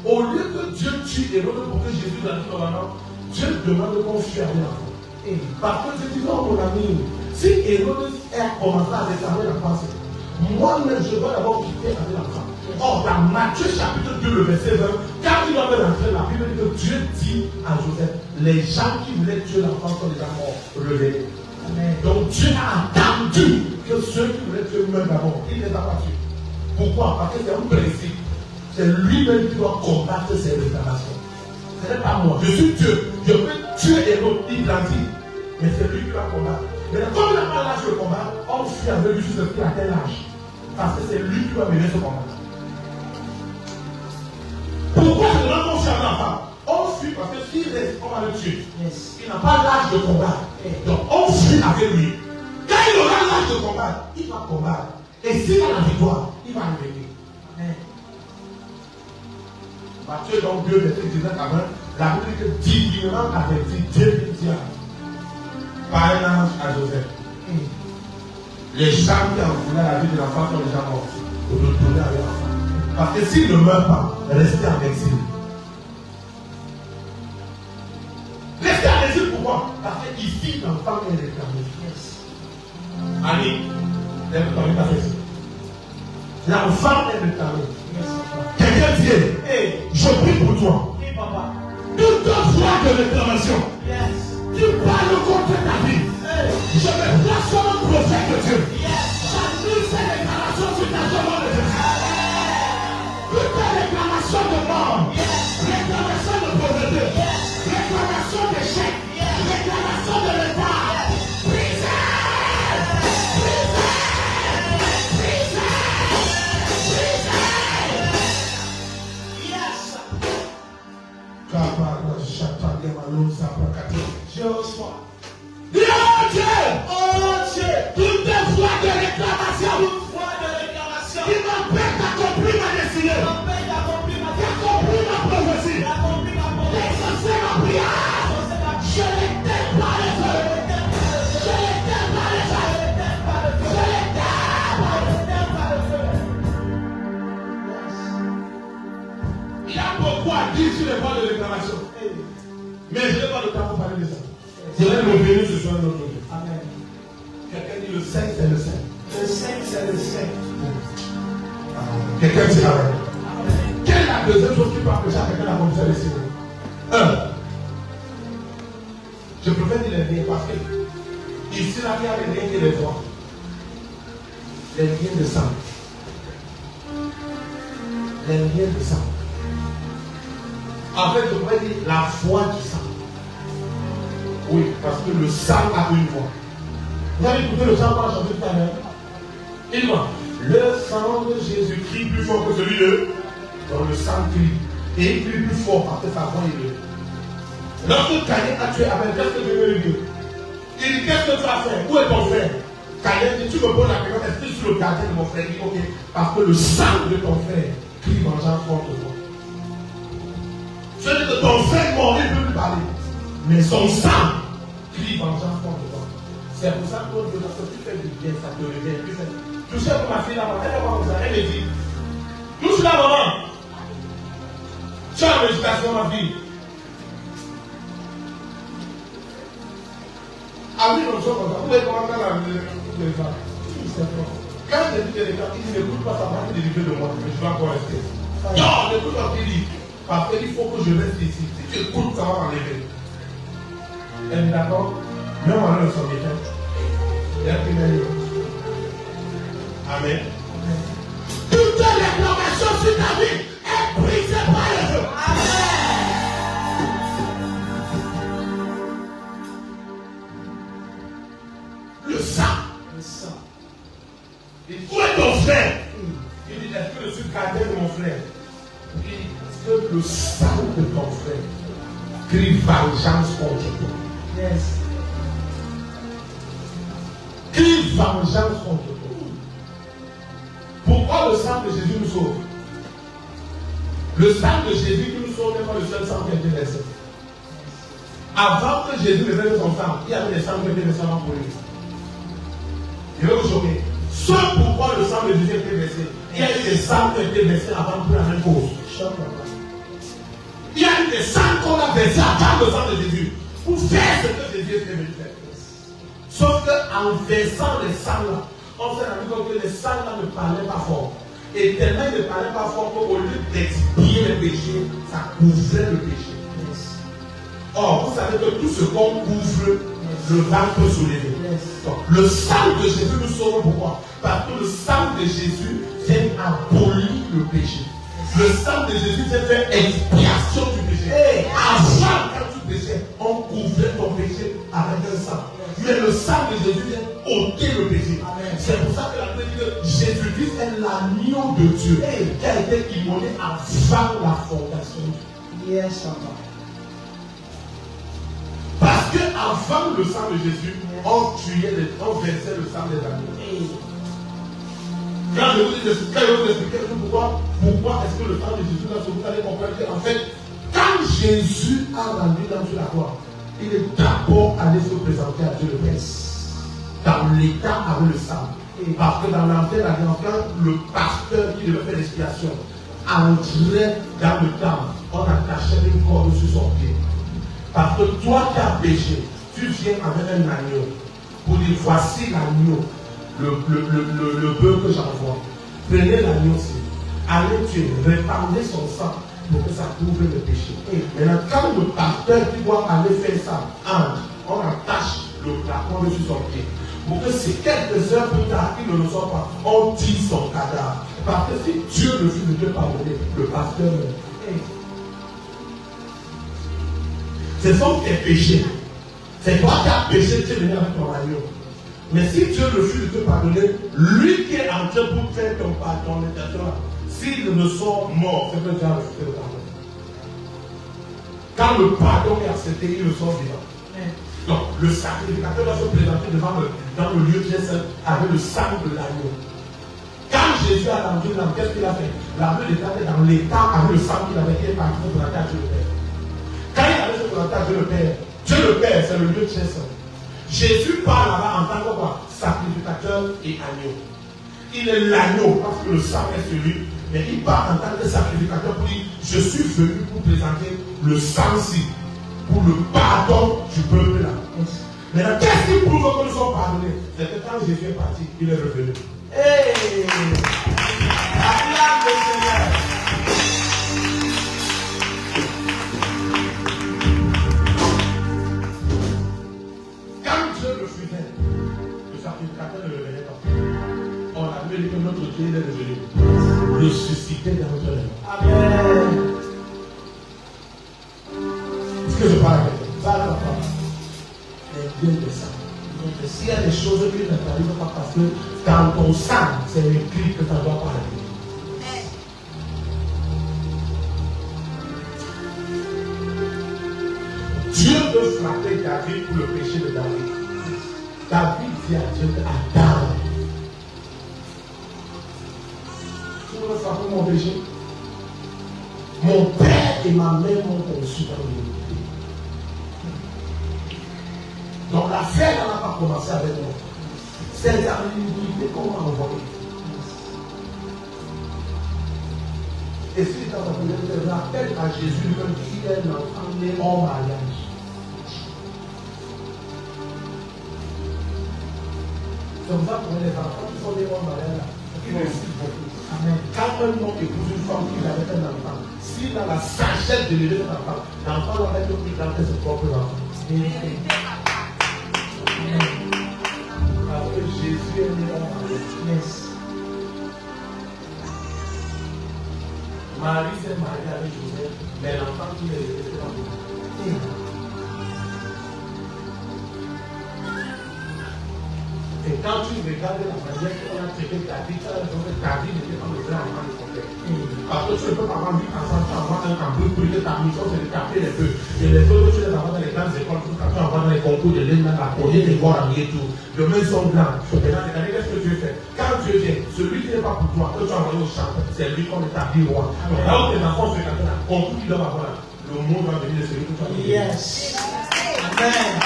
Au lieu que Dieu tue et l'autre pour que Jésus l'a dit normalement, Dieu demande qu'on fuit avec l'enfant. Parce que je dis non, mon ami, si Hérode a commencé à réclamer la pensée, moi-même je dois d'abord quitter avec l'enfant. Or, dans Matthieu chapitre 2, le verset 20, quand il va rentrer, la Bible dit que Dieu dit à Joseph, les gens qui voulaient tuer l'enfant sont déjà morts, relevés. Donc Dieu a attendu que ceux qui voulaient tuer meurent d'abord. Il les a pas tués. Pourquoi? Parce que c'est un principe. C'est lui-même qui doit combattre ses réclamations. Ce n'est pas moi. Je suis Dieu. Je peux tuer et l'autre, il grandit. Mais c'est lui qui va combattre. Mais comme il n'a pas l'âge de combat, on fuit avec lui jusqu'à quel âge? Parce que c'est lui qui va mener ce combat. Pourquoi je demande qu'on fuit avec l'enfant? On fuit parce que s'il reste, on va le tuer. Yes. Il n'a pas l'âge de combat. Donc on fuit avec lui. Quand il aura l'âge de combat, il va combattre. Et s'il a la victoire, il va revenir. Matthieu donc 2, verset 19 à 20, la Bible dit que divinement averti, Dieu dit par un ange à Joseph. Les gens qui ont voulu la vie de l'enfant sont déjà morts. Pour retourner avec l'enfant. Parce que s'il ne meurt pas, restez en exil. Restez en exil pourquoi? Parce qu'ici, l'enfant est réclamé. Allez, l'enfant est réclamé. Quelqu'un dit, hey, je prie pour toi. Hey, papa. Toute voix de réclamation. Yes. Tu parles contre ta vie. Hey. Je me place comme un prophète de Dieu. Yes. J'annule ces réclamations sur ta demande de Dieu. Toute réclamation de mort. Yes. Réclamation de pauvreté. Yes. Réclamation d'échec. Yes. Réclamation de retard. Je reçois. Dieu, toutes les voix de réclamation, qui m'empêchent d'accomplir ma destinée, d'accomplir ma prophétie, d'exaucer ma prière, je les tête par les feux, je les tête par les feux, je les tête par les feux. Il y a beaucoup à dire sur les voix de réclamation. Mais je n'ai pas le temps pour parler de ça. Je vais revenir ce soir dans notre vie. Amen. Quelqu'un dit le 5, c'est le 5. Le 5, c'est le 5. Quelqu'un dit Amen. Quelle est la deuxième chose qui peut empêcher quelqu'un d'accomplir sa destinée? 1. Je préfère dire les liens parce que ici, là, il y a les liens qui les voient. Les liens de sang. Les liens de sang. En fait, je pourrais dire la voix du sang. Oui, parce que le sang a une voix. Vous avez écouté le sang qu'on a chanté tout à l'heure? Il dit, le sang de Jésus crie plus fort que celui de. Donc le sang crie. Et il crie plus fort parce que sa voix est élevée. Lorsque Caïn a tué Abel, qu'est-ce que je veux lui dire? Il dit, qu'est-ce que tu as fait? Où est ton frère? Caïn dit, tu me poses la question, est-ce que je suis le gardien de mon frère? Il dit, ok, parce que le sang de ton frère crie vengeance contre toi. C'est-à-dire que ton frère mort, il ne peut plus parler. Mais son sang crie vengeance contre toi. C'est pour ça que lorsque tu fais du bien, ça te revient. Tu sais que ma fille là-bas, elle va vous arrêter, elle me dit, touche la maman. Tu as l'éducation, ma fille. Ah oui, non, je comme ça. Vous pouvez commencer à la quand je dis que les gens, ils n'écoutent pas sa partie délivrée de moi, mais je vais encore rester. Non, n'écoute pas ce qu'il dit. Parce qu'il faut que je reste ici. Si tu écoutes, ça va m'enlever. Elle est d'accord? Même en le son éteint. Il y a qui m'a dit. Amen. Toute réclamation sur ta vie est brisée par le feu. Amen. Le sang. Le sang. Il dit, où est ton frère? Il dit, est-ce que je suis gardien de mon frère? Il dit, est-ce que le sang de ton frère crie vengeance contre toi? Yes. Crie vengeance contre toi. Pourquoi le sang de Jésus nous sauve? Le sang de Jésus qui nous sauve n'est pas le seul sang qui a été versé. Avant que Jésus ne verse son sang, il y avait des sangs qui étaient versés avant pour lui. Je vais vous choquer. Ce pourquoi le sang de Jésus a été versé, il y a eu des sangs qui ont été versés avant pour la même cause. Il y a eu des sangs qu'on a versés avant le sang de Jésus pour faire ce que Jésus était venu faire. Sauf qu'en versant les sangs là, on s'est rendu compte que les sangs là ne parlaient pas fort. Et tellement ils ne parlaient pas fort qu'au lieu d'expier le péché, ça couvrait le péché. Or, vous savez que tout ce qu'on couvre, le vent peut soulever. Donc, le sang de Jésus nous sauve pourquoi? Parce que le sang de Jésus vient abolir le péché. Le sang de Jésus vient faire expiation du péché. Avant, quand tu péchais, on couvrait ton péché avec un sang. Mais le sang de Jésus vient ôter le péché. C'est pour ça que la Bible dit que Jésus-Christ est l'agneau de Dieu qui a été immolé avant la fondation. Yes, papa. Parce qu'avant le sang de Jésus, on versait le sang des agneaux. Quand je vous expliquer pourquoi est-ce que le sang de Jésus là, vous allez comprendre qu'en fait, quand Jésus a rendu dans la croix, il est d'abord allé se présenter à Dieu le Père. Dans l'état avec le sang. Parce que dans l'Ancien Alliance, quand le pasteur qui devait faire l'expiation entrait dans le temple, on attachait une corde sur son pied. Parce que toi qui as péché, tu viens avec un agneau pour dire voici l'agneau, le bœuf que j'envoie. Prenez l'agneau-ci, allez tuer, répandez son sang pour que ça couvre le péché. Et maintenant, quand le pasteur qui doit aller faire ça entre, on attache la corde sur son pied. Pour que c'est quelques heures plus tard qu'il ne le soit pas, on tire son cadavre. Parce que si Dieu refuse de te pardonner, le pasteur meurt. Ce sont tes péchés. C'est toi qui as péché, tu es venu avec ton agneau. Mais si Dieu refuse de te pardonner, lui qui est en train pour faire ton pardon, s'il ne sort mort, c'est que Dieu a refusé le pardon. Quand le pardon est accepté, il le sort vivant. Donc, le sacrificateur va se présenter dans le lieu très saint avec le sang de l'agneau. Quand Jésus a rendu l'âme, qu'est-ce qu'il a fait? L'agneau était dans l'état avec le sang qu'il avait été parti pour la terre de Dieu le Père. Quand il avait se présenter à Dieu le Père, Dieu le Père, c'est le lieu très saint. Jésus part là-bas en tant que quoi? Sacrificateur et agneau. Il est l'agneau parce que le sang est celui, mais il part en tant que sacrificateur pour dire, je suis venu pour présenter le sang-ci, pour le pardon du peuple là. Maintenant, qu'est-ce qui prouve que nous sommes pardonnés? C'est que quand Jésus est parti, il est revenu. Hey! Acclame le Seigneur! Quand Dieu refusait, le sacrificateur ne revenait pas. On a vu que notre Dieu est revenu. Ressuscité dans notre âme. Amen. s'il y a des choses qui ne t'arrivent pas parce que dans ton sang, c'est écrit que ça ne doit pas arriver. Dieu veut frapper David pour le péché de David. David dit à Dieu, Adam, tu veux frapper mon péché? Mon père et ma mère m'ont conçu dans l'unité. Donc l'affaire n'a pas commencé avec moi. C'est dans l'unité qu'on m'a envoyé. Et si tu te rappelles à Jésus même qui est l'enfant né en mariage. Comme ça, pour les enfants qui sont nés en mariage, ils réussissent beaucoup. Quand un homme épouse une femme qui avait un enfant, s'il a la sagesse de l'élever cet enfant, l'enfant va être plus grand que ses propres enfants. Parce que Jésus est né en mariage. Marie s'est mariée avec Joseph, mais l'enfant qui est élevé, c'est pas beaucoup. Et quand tu regardes la manière qu'on a traité David, tu as l'impression que David n'était pas le vrai enfant de son père. Parce que tu ne peux pas avoir 8 enfants, tu envoies un campus pour que ta mission c'est de taper les feux. Et les autres, tu les envoies dans les grandes écoles, tu envoies dans les concours de l'île, dans la poignée, les voies et tout. Demain, ils sont grands. Maintenant, qu'est-ce que tu fais? Quand Dieu vient, celui qui n'est pas pour toi, que tu as envoyé au champ, c'est lui qu'on établit roi. Donc là où tes enfants se cantent, le concours qu'ils doivent avoir, le monde va venir de celui que tu as envoyé. Yes. Amen.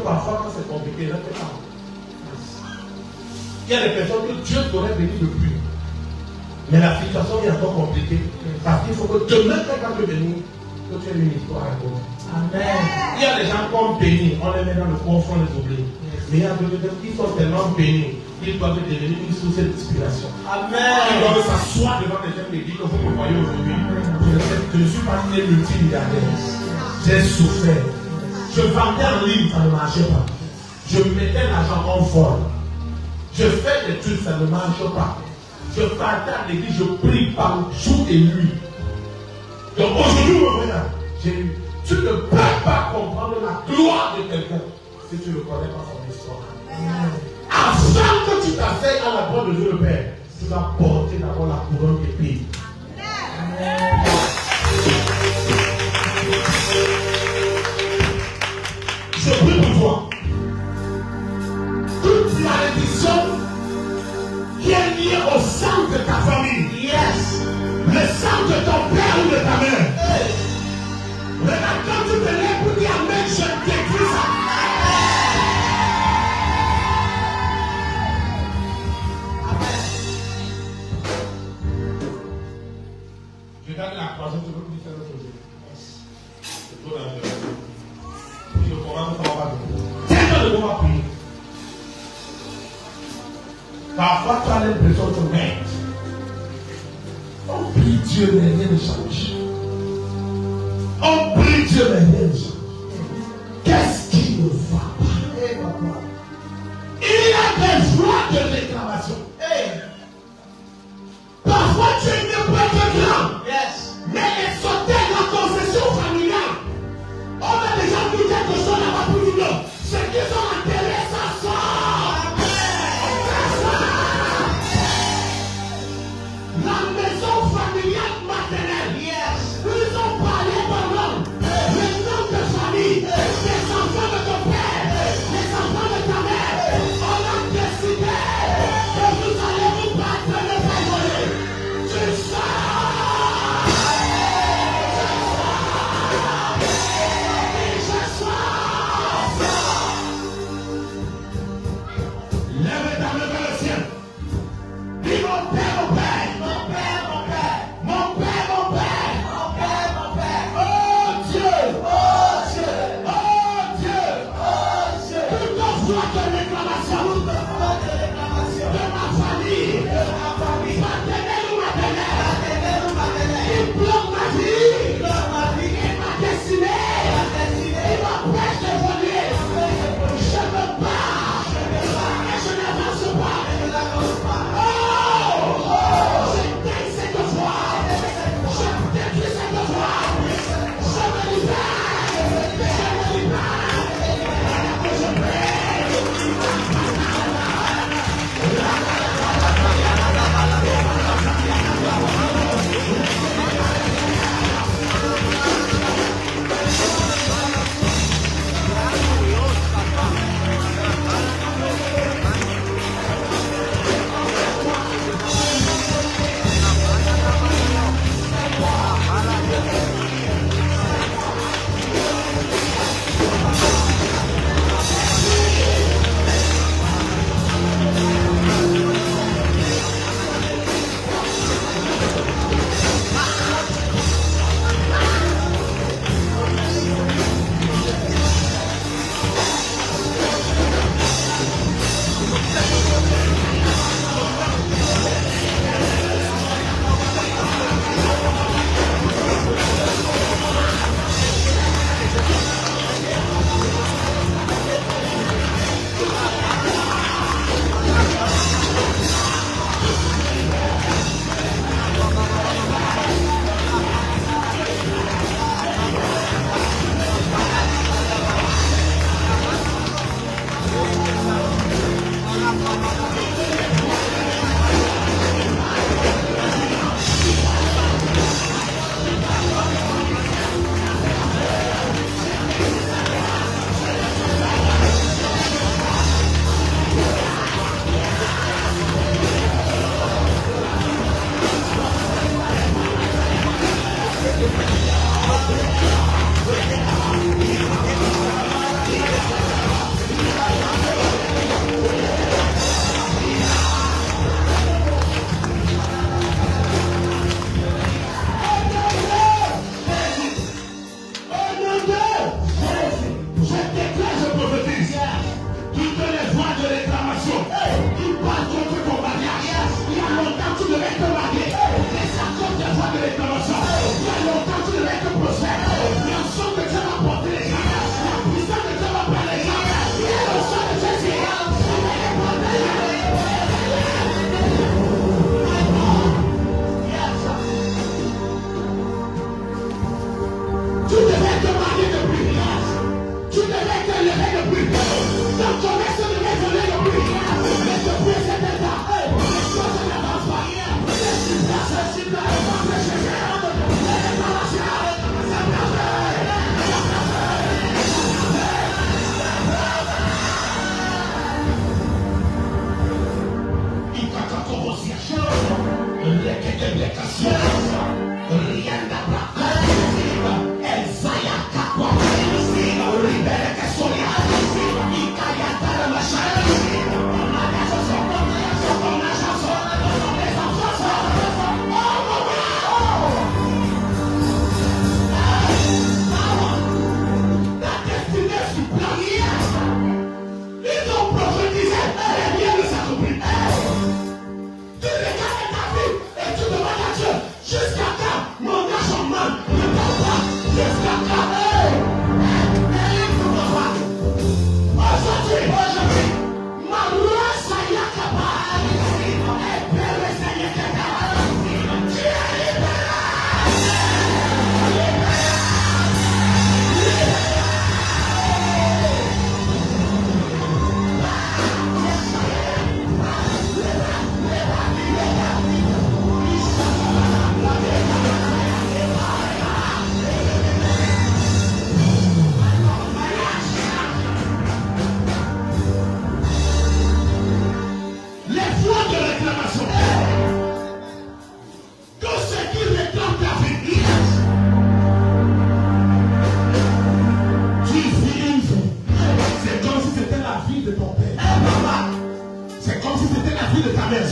Parfois, quand c'est compliqué, là, c'est pas. Il y a des personnes que Dieu t'aurait béni depuis. Mais la situation est encore compliquée. Parce qu'il faut que demain, quelqu'un te bénisse, que tu aies une histoire à raconter. Amen. Il y a des gens comme bénis, on les met dans le confort, on les oublie. Mais il y a des gens qui sont tellement bénis, ils doivent devenir une source d'inspiration. Amen. Ils doivent s'asseoir devant les gens et dire que vous me voyez aujourd'hui. Je ne suis pas né multimilliardaire. J'ai souffert. Je vendais en ligne, ça ne marchait pas. Je mettais l'argent en vol. Je fais des trucs, ça ne marche pas. Je partais à l'église, je prie par jour et nuit. Donc aujourd'hui, tu ne peux pas comprendre la gloire de quelqu'un si tu ne connais pas son histoire. Afin que tu t'asseyes à la droite de Dieu le Père, tu dois porter d'abord la couronne d'épée. Je prie pour toi. Toute malédiction qui est liée au sang de ta famille. Yes. Le sang de ton père ou de ta mère. Hey. Regarde, quand tu te lèves pour dire Amen, je détruis ça. Amen. Je donne la croisée, tu veux plus faire autre chose. C'est trop dangereux. Je commence à avoir tellement de mots à prier. Parfois, tu as l'impression de mettre. On prie Dieu, mais rien ne change. On prie Dieu, mais rien ne change. Qu'est-ce qui ne va pas? Il y a des voix de réclamation. Parfois, tu es mieux pour être grand. Yes. Mais les sauter dans ton session familiale. On a des gens qui disent quelque chose là-bas pour nous. Ceux qui sont en télé, ça sort. La maison familiale maternelle. Yes. Ils ont parlé pendant le nom de famille, les enfants de ton père, les enfants de ta mère. On a décidé que vous allez vous battre le favori. Tu sors. Lève ta main vers le ciel. Dis mon père, mon père. Mon père, mon père. Mon père, mon père. Mon père, mon père. Oh Dieu. Oh Dieu. Oh Dieu. Oh Dieu. Toute voix de réclamation. Toute voix de réclamation. De ma famille. De ma famille. Paternelle ou maternelle. Paternelle ou maternelle. Il bloque ma vie. Il bloque ma vie. Et ma destinée. Ma destinée. Il m'empêche d'évoluer. Je me bats. Je n'avance pas. Je n'avance pas. Oh! Je détruis cette voix. Je détruis cette voix. si c'était la vie de ton père. C'est comme si c'était la vie de ta mère.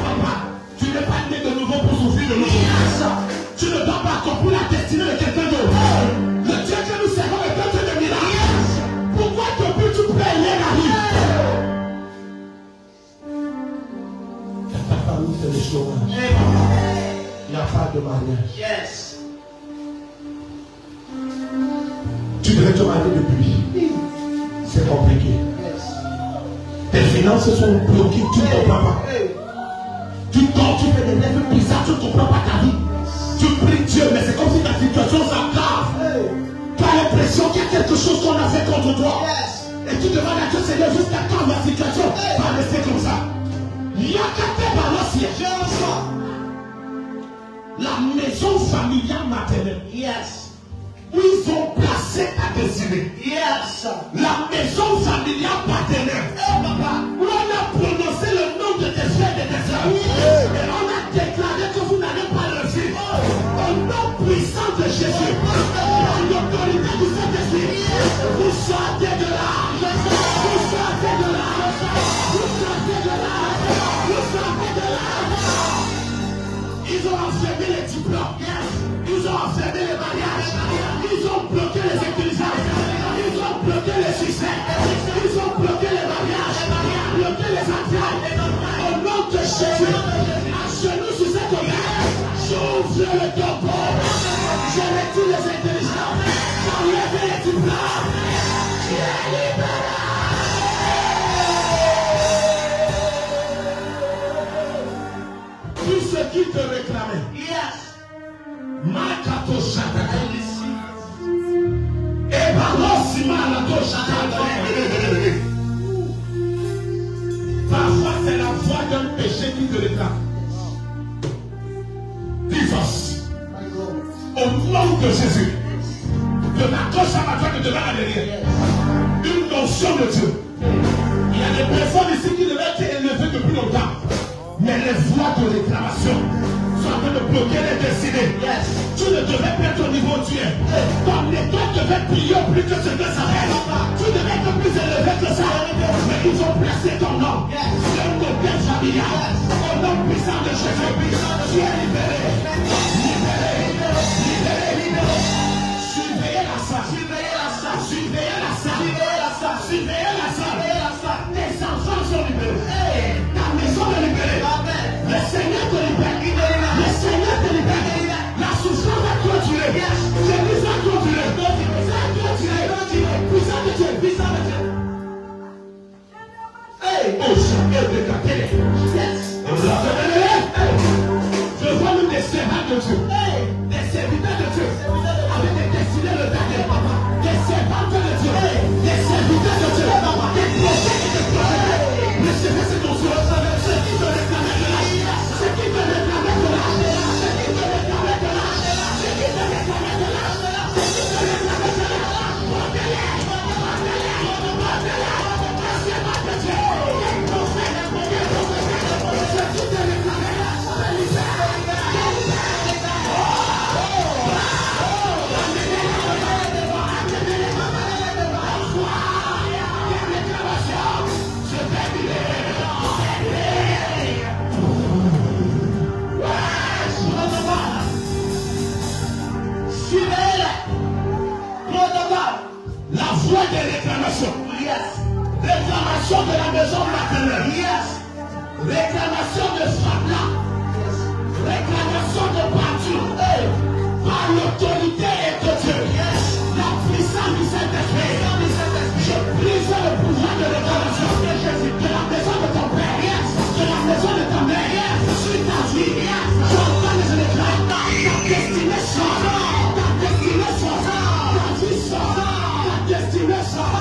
Papa, tu n'es pas né de nouveau pour souffrir de nouveau. Tu ne dois pas accomplir la destinée de quelqu'un d'autre. Le Dieu que nous servons est un Dieu de miracles. Pourquoi depuis tu pries la vie? Ta famille fait le chômage. Il n'y a pas de mariage. Yes. Tu devais te marier depuis. C'est compliqué. Tes finances sont bloquées, tu ne comprends pas. Tu dors, tu fais des rêves bizarres, tu ne comprends pas ta vie. Tu pries Dieu, mais c'est comme si ta situation s'aggrave. Tu as l'impression qu'il y a quelque chose qu'on a fait contre toi. Et tu demandes à Dieu, Seigneur, jusqu'à quand ma situation va rester comme ça. Il y a qu'à par le siège. La maison familiale maternelle. Yes. Où ils ont placé ta destinée. Yes. La maison familiale paternelle. Où on a prononcé le nom de tes frères et de tes soeurs. Et on a déclaré que vous n'allez pas réussir. Au nom puissant de Jésus. L'autorité du Saint-Esprit. Vous sortez de là. Vous sortez de là. Vous sortez de là. Vous sortez de là. Ils ont enfermé les diplômes. Ils ont enfermé les mariages. Ils ont bloqué les intelligences. Ils ont bloqué les succès. Ils ont bloqué les mariages. Bloqué les entrailles. Au nom de Jésus, à genoux sur cette oreille, j'ouvre le topo. Je retire les intelligences. J'enlève les diplômes. Tu es libéré. Tout ce qui te réclamait. Yes. Makato Shataka. Et Barosima Lato Shataka. Parfois, c'est la voix d'un péché qui te réclame. Divorce. Au nom de Jésus. De la gauche à ma droite et de là à derrière. Une notion de Dieu. Il y a des personnes ici qui devaient être élevées depuis longtemps. Mais les voix de réclamation sont en train de bloquer les destinées. Yes. Tu ne devais pas être au niveau où tu es. Ton étoile devait briller plus que ce que ça fait. Tu devais être plus élevé que ça. Mais ils ont placé ton nom. C'est un modèle familial. Au nom puissant de Jésus. Tu es libéré. Libéré. Libéré. Libéré. Surveillez la salle. Surveillez la salle. Surveillez la salle. Surveillez la salle. Surveillez la salle. Tes enfants sont libérés. Ta maison est libérée. Le Seigneur te libère. Le Seigneur te libère. La souffrance a clôturé. Jésus a clôturé. Ça a clôturé. Puissant de Dieu. Puissant de Dieu. Oh, Seigneur de ta télé. Je vois même des servants de Dieu. Des serviteurs de Dieu. Avec des destinées de ta télé. Des servants de Dieu. Des serviteurs de Dieu. Des prophètes et des prophètes. Recevez cette onction. Ce qui te réclamait de l'âge. Ce qui te réclamait de l'âge. Ce qui te réclamait de l'âge. Ce qui te réclamait de l'âge. Ce qui te réclamait de l'âge. Portez-les. Portez-les. Portez-les. Servant de Dieu. Des prophètes. Des prophètes. Ce qui te réclamait de l'âge. La voix des réclamations. Yes. Réclamation de la maison maternelle. Yes. Réclamation de Fabla. Yes. Réclamation de peinture. Hey. Par l'autorité de Dieu. Yes. La puissance du Saint-Esprit. Je brise le pouvoir de réclamation de Jésus. De la maison de ton père. Yes. De la maison de ta mère. Yes. Sur ta vie. Yes. J'entends les réclamations. Ta destinée sort. Ta destinée sort. Ta vie sort. Destinée sort.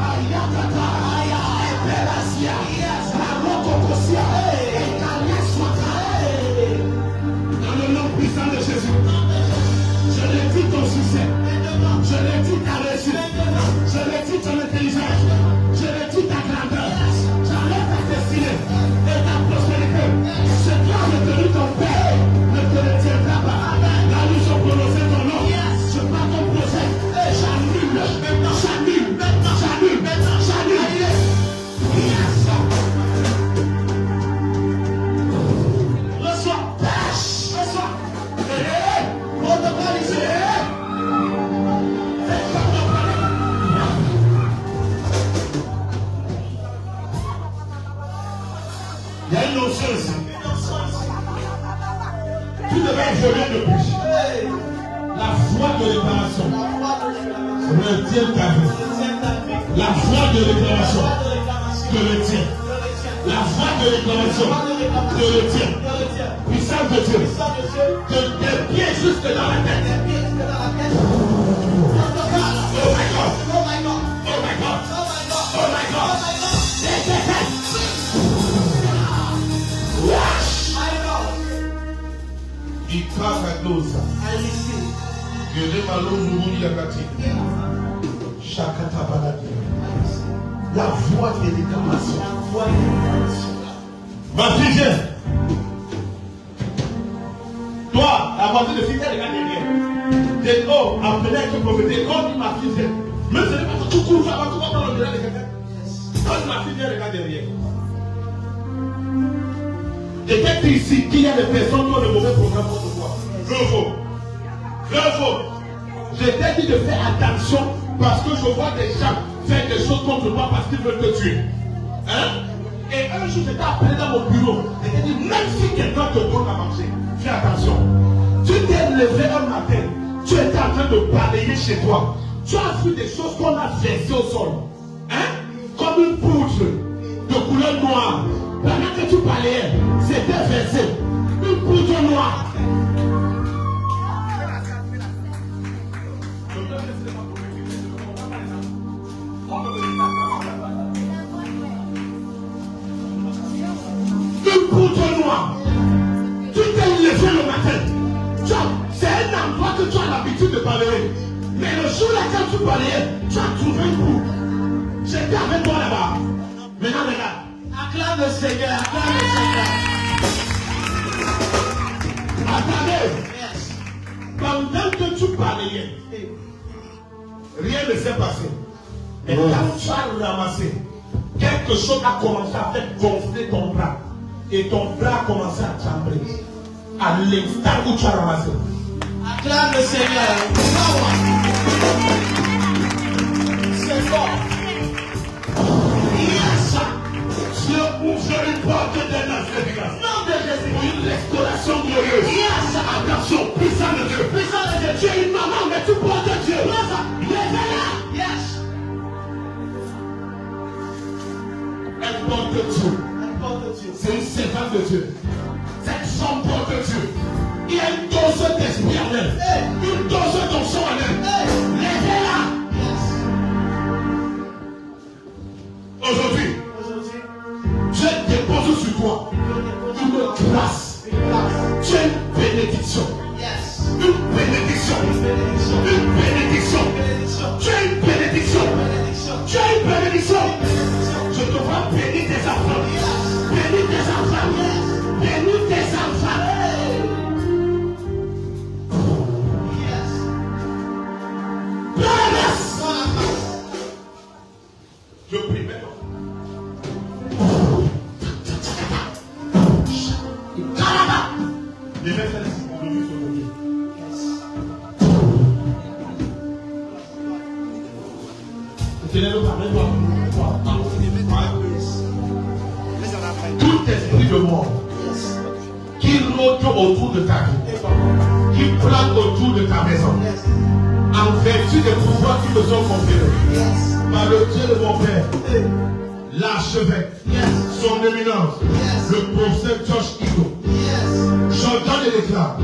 Ayakata. Ayakata. Ramokokosia. Ekaliaswaka. Dans le nom puissant de Jésus. Je le dis ton succès. Je le dis ta réussite. Je le dis ton intelligence. Je le dis ta grandeur. J'enlève ta destinée et ta prospérité. Ce qui a retenu ton père ne te retiendra pas. Là où ils ont prononcé ton nom. Je prends ton projet. J'annule. J'annule. J'annule. J'annule. Il y a une notion ici. Tu devais violer le péché. La foi de réclamation retient ta vie. La foi de réclamation te retient. La foi de réclamation te retient. Puissance de Dieu. De tes pieds jusque dans la tête. Oh my God. Oh my God. Oh my God. Oh my God. Il craque à cause. Je la voix de réclamation. Ma fille, viens. Toi, la voisine de fille, elle regarde derrière. J'ai dit, oh, appelez avec le prophète. Oh, dit ma fille, viens. Mais ce n'est pas que tu cours, ça va, tu vas prendre le derrière de quelqu'un. Quand ma fille, viens, regarde derrière. Peut-être ici qu'il y a des personnes qui ont de mauvais programmes pour toi. Bravo. Je t'ai dit de faire attention parce que je vois des gens faire des choses contre moi parce qu'ils veulent te tuer. Hein? Et un jour, je t'ai appelé dans mon bureau. Je t'ai dit, même si quelqu'un te donne à manger, fais attention. Tu t'es levé un matin, tu étais en train de balayer chez toi. Tu as vu des choses qu'on a versées au sol. Hein? Comme une poudre de couleur noire. Pendant que tu balayais, c'était versé. Une poudre noire. Une poudre noire. Tu t'es levé le matin. C'est un endroit que tu as l'habitude de balayer. Mais le jour-là, quand tu balayais, tu as trouvé une poudre. J'étais avec toi là-bas. Maintenant, regarde. Acclame le Seigneur, acclame le Seigneur. Attendez. Yes. Pendant que tu balayais, rien ne s'est passé. Mais quand tu as ramassé, quelque chose a commencé à faire gonfler ton bras. Et ton bras a commencé à trembler. À l'instant où tu as ramassé. Acclame le Seigneur. C'est fort. Dieu ouvre une porte d'éternelle efficace. Non de Jésus. Une restauration glorieuse. Yes. Attention, puissant de Dieu. Puissant de Dieu. Tu es une maman, mais tu portes Dieu. Lève-la. Yes. Elle porte Dieu. C'est une servante de Dieu. Cette femme porte Dieu. Il y a une dose d'esprit en elle. Une dose d'onction en elle. Lève-la. Yes. Aujourd'hui, je dépose sur toi une grâce. Tu es une bénédiction. Une bénédiction. Une bénédiction. Tu es une bénédiction. Tu es une bénédiction. Je te vois bénir tes enfants. Bénir tes enfants. Bénir tes enfants. Je prie maintenant. Les mains faire les aujourd'hui sur le Dieu. Tout esprit de mort qui rôde autour de ta vie, qui plane autour de ta maison, en vertu des pouvoirs qui me sont conférés, par le Dieu de mon Père, l'archevêque, son éminence, le prophète Josh Igo. J'entends et déclare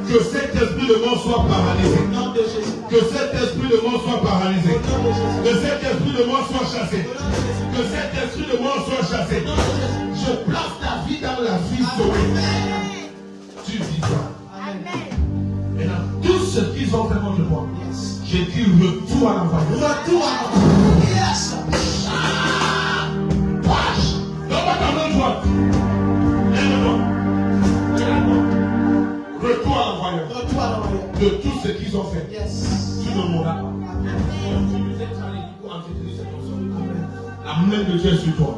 que cet esprit de mort soit paralysé. Que cet esprit de mort soit paralysé. Que cet esprit de mort soit chassé. Que cet esprit de mort soit chassé. Je place ta vie dans la vie sauvée. Tu vivras. Maintenant, tout ce qu'ils ont fait contre moi, j'ai dit retour à l'envoyeur. Retour à l'envoyeur. Yes. Wesh. Donne-moi ta main droite. Lève-moi. Retour à l'envoyeur. De tout ce qu'ils ont fait. Yes. Tu ne mourras pas. La main de Dieu sur toi.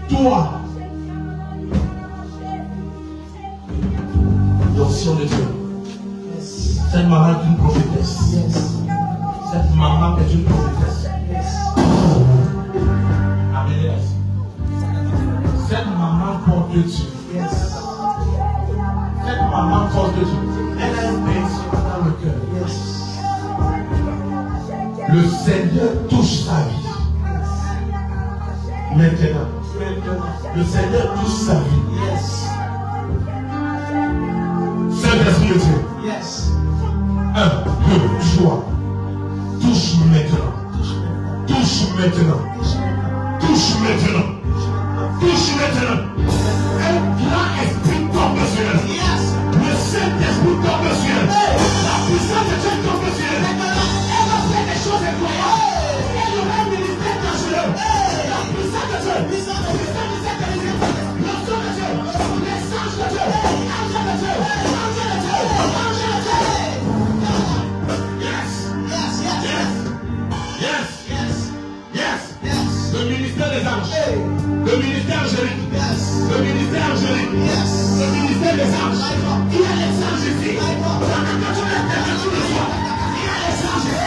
Toi. L'onction de Dieu. Yes. Cette maman est une prophétesse. Yes. Cette maman est une prophétesse. Yes. Amenez-la ici. Cette de Dieu. Yes. Faites ma main force de Dieu. Elle a une paix dans le cœur. Yes. Le Seigneur touche sa vie. Maintenant. Le Seigneur touche sa vie. Yes. Saint-Esprit de Dieu. Yes. 1, 2, 3. Touche maintenant. Touche maintenant. Touche maintenant. Touche maintenant. Un grand esprit tombe sur elle. Yes. Le Saint-Esprit tombe sur elle. La puissance de Dieu tombe sur elle. Elle va faire des choses incroyables. Elle aura un ministère dangereux. La puissance de Dieu. L'onction de Dieu. Les anges de Dieu. Ange de Dieu. Ange de Dieu. Ange de Dieu. Yes. Yes. Yes. Yes. Yes. Yes. Yes. Le ministère des anges. Le ministère angélique. Yes. Le ministère angélique. Yes. Le ministère des anges. Il y a les anges ici. Quand tu les fais, tu le vois. Il y a les anges ici.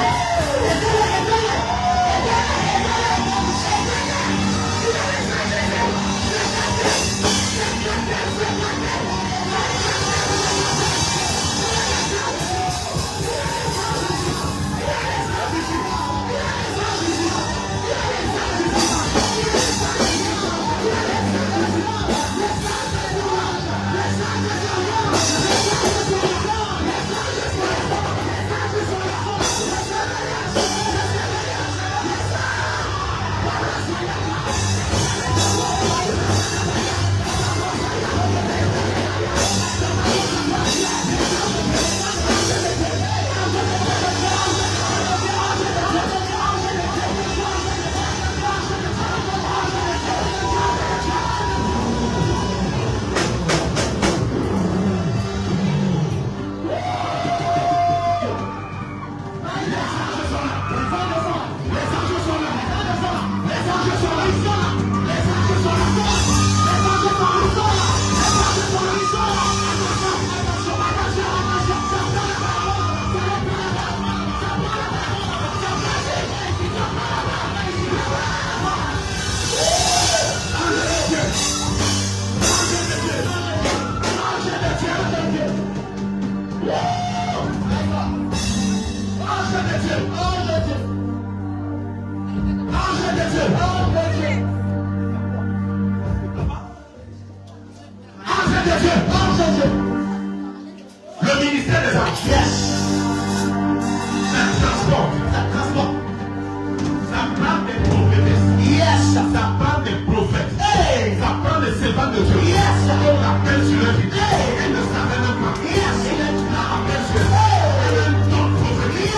Le ministère des anges. Yes. Ça transporte. Ça prend des prophétesses. Yes. Ça prend des prophètes. Hey. Ça prend des servants de Dieu. Yes. On l'appelle sur leur vie. Hey. Elle ne savait même pas. Yes. Elle l'appelle sur elle. Elle a un don prophétique.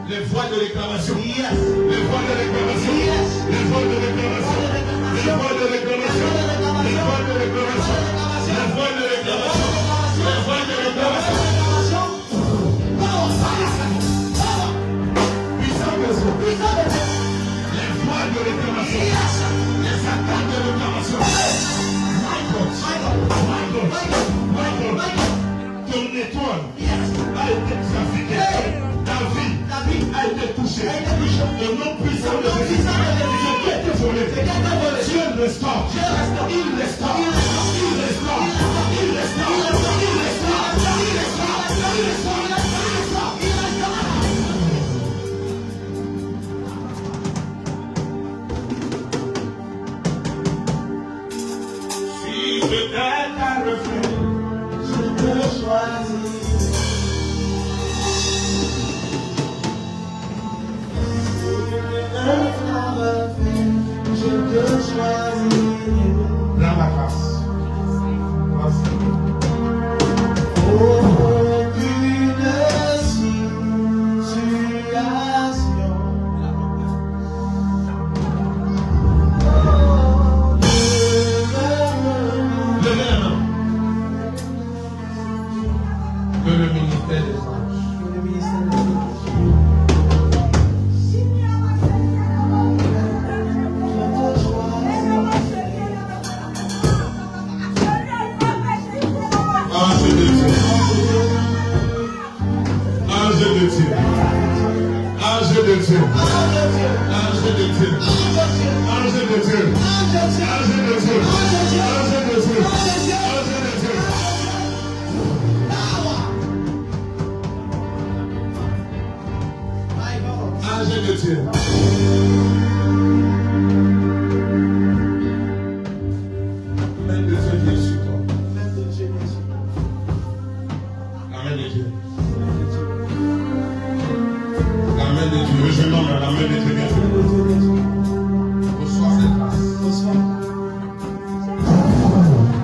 Les voix de réclamation. Yes. Les voix de réclamation. Yes. Les voix de réclamation. Les voix de réclamation. attaques de réclamation. Les attaques de réclamation. Ton étoile a été trafiquée. Ta vie a été touchée. Le nom puissant de Jésus qui a été volé. Dieu restaure. Il restaure. Il restaure. Il restaure. Il restaure. Il restaure. Il restaure. Si je t'aide à refaire, je te choisis. Je te choisis. Dans la grâce. Voici. Aucune situation. Levez la main. Que le ministère des anges. Ange de Dieu. Ange de Dieu. Ange de Dieu. Ange de Dieu. Ange de Dieu. Ange de Dieu. Ange de Dieu. Ange de Dieu. Main de Dieu qui est sur toi. La main de Dieu. La main de Dieu. Je nomme la main de Dieu. Reçois cette grâce.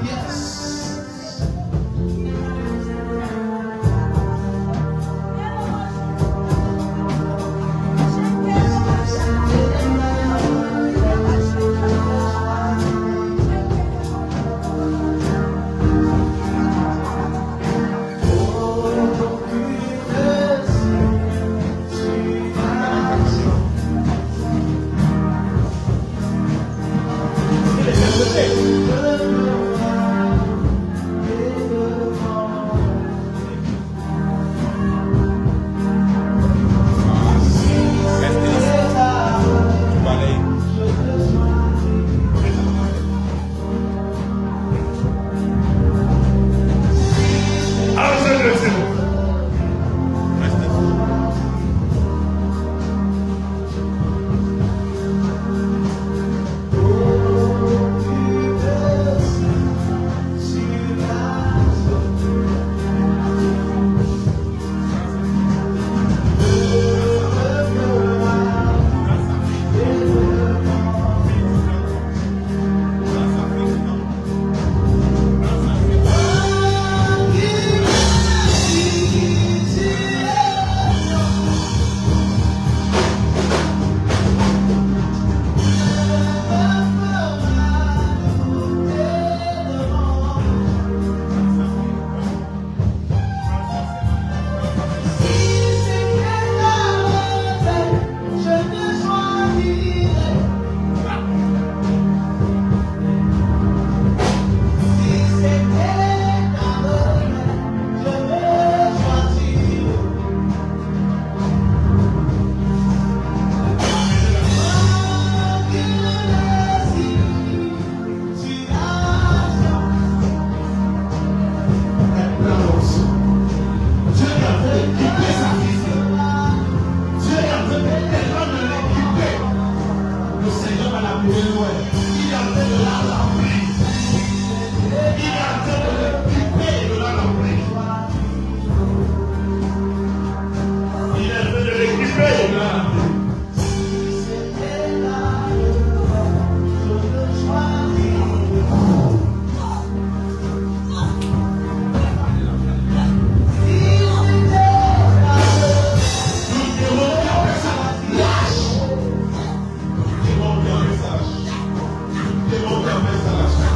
Yes. Demande un message.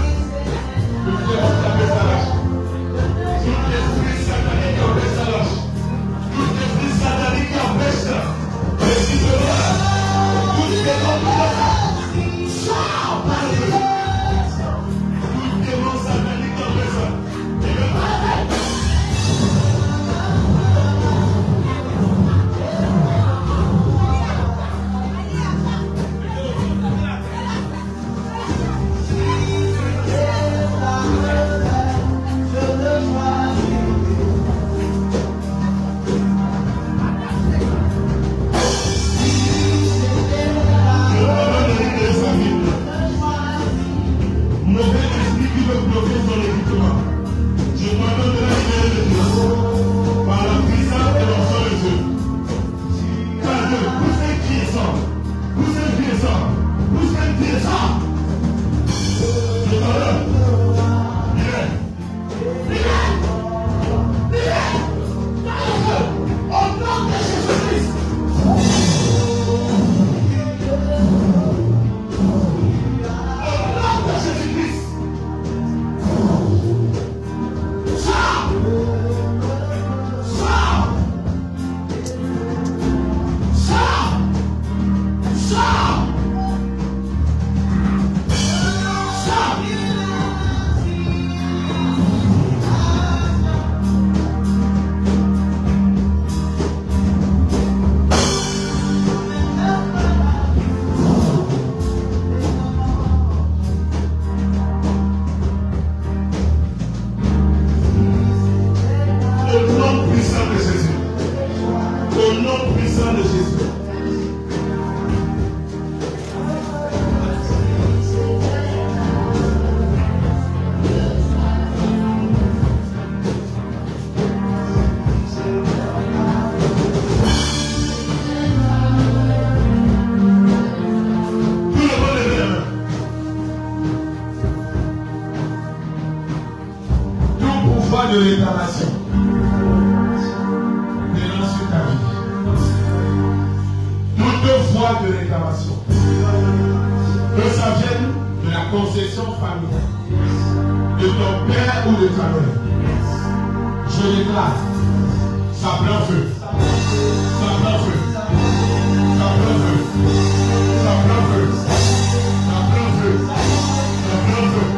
réclamation venant sur ta vie. Toutes voies de réclamation. Que ça vienne de la concession familiale, de ton père ou de ta mère. Je déclare, ça prend feu. Ça prend feu. Ça prend feu. Ça prend feu. Ça prend feu. Ça prend feu.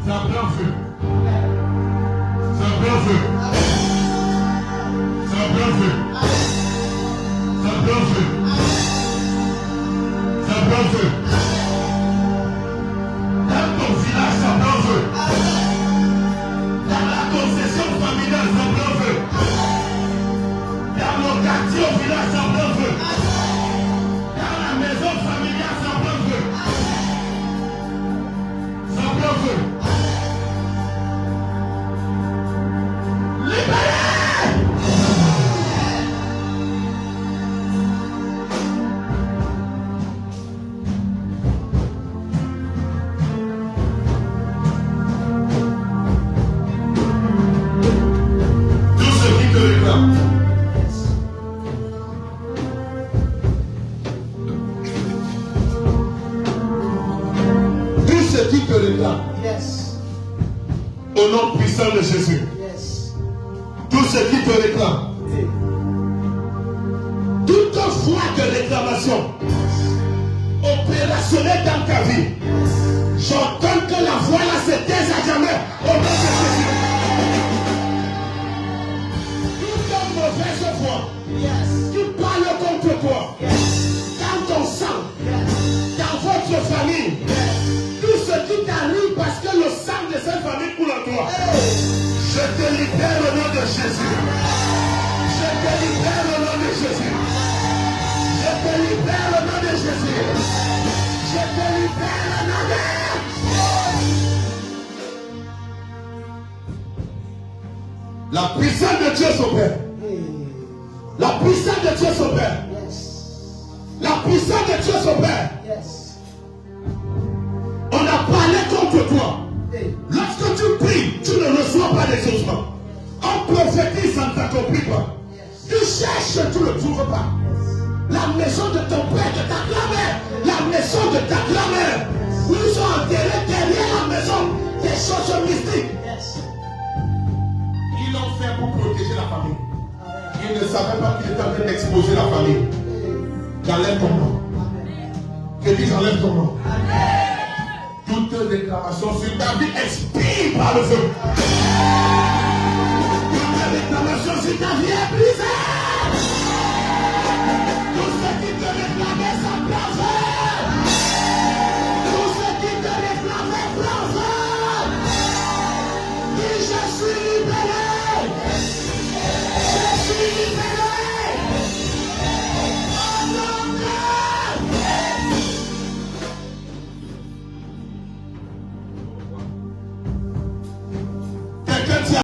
Ça prend feu. Ça prend feu. Ça prend feu. Ça prend feu. Ça prend feu. Dans ton village, ça prend feu. Dans la concession familiale, ça prend feu. Dans mon quartier au village, ça prend feu. Dans la maison familiale, ça prend feu. Ça prend feu. Au nom puissant de Jésus. Yes. Tout ce qui te réclame. Toute voie de réclamation opérationnelle dans ta vie. J'entends que la voie là se taise à jamais. Au nom de Jésus. Toute mauvaise voix qui parle contre toi. Dans ton sang. Dans votre famille. Tout ce qui t'arrive parce que le sang de cette famille coule en toi. Je te libère au nom de Jésus. Je te libère au nom de Jésus. Je te libère au nom de Jésus. Je te libère au nom de Jésus. La puissance de Dieu s'opère. La puissance de Dieu s'opère. La puissance de Dieu s'opère. On a parlé contre toi. Lorsque tu pries, tu ne reçois pas d'exaucement. On prophétise, ça ne t'accomplit pas. Tu cherches, tu ne trouves pas. La maison de ton père, de ta grand-mère, la maison de ta grand-mère, où ils sont enterrés derrière la maison, des choses mystiques. Ils l'ont fait pour protéger la famille. Ils ne savaient pas qu'il était en train d'exposer la famille. J'enlève ton nom. Que dis j'enlève ton nom. Toute réclamation sur ta vie expire par le feu. Toute réclamation sur ta vie est brisée.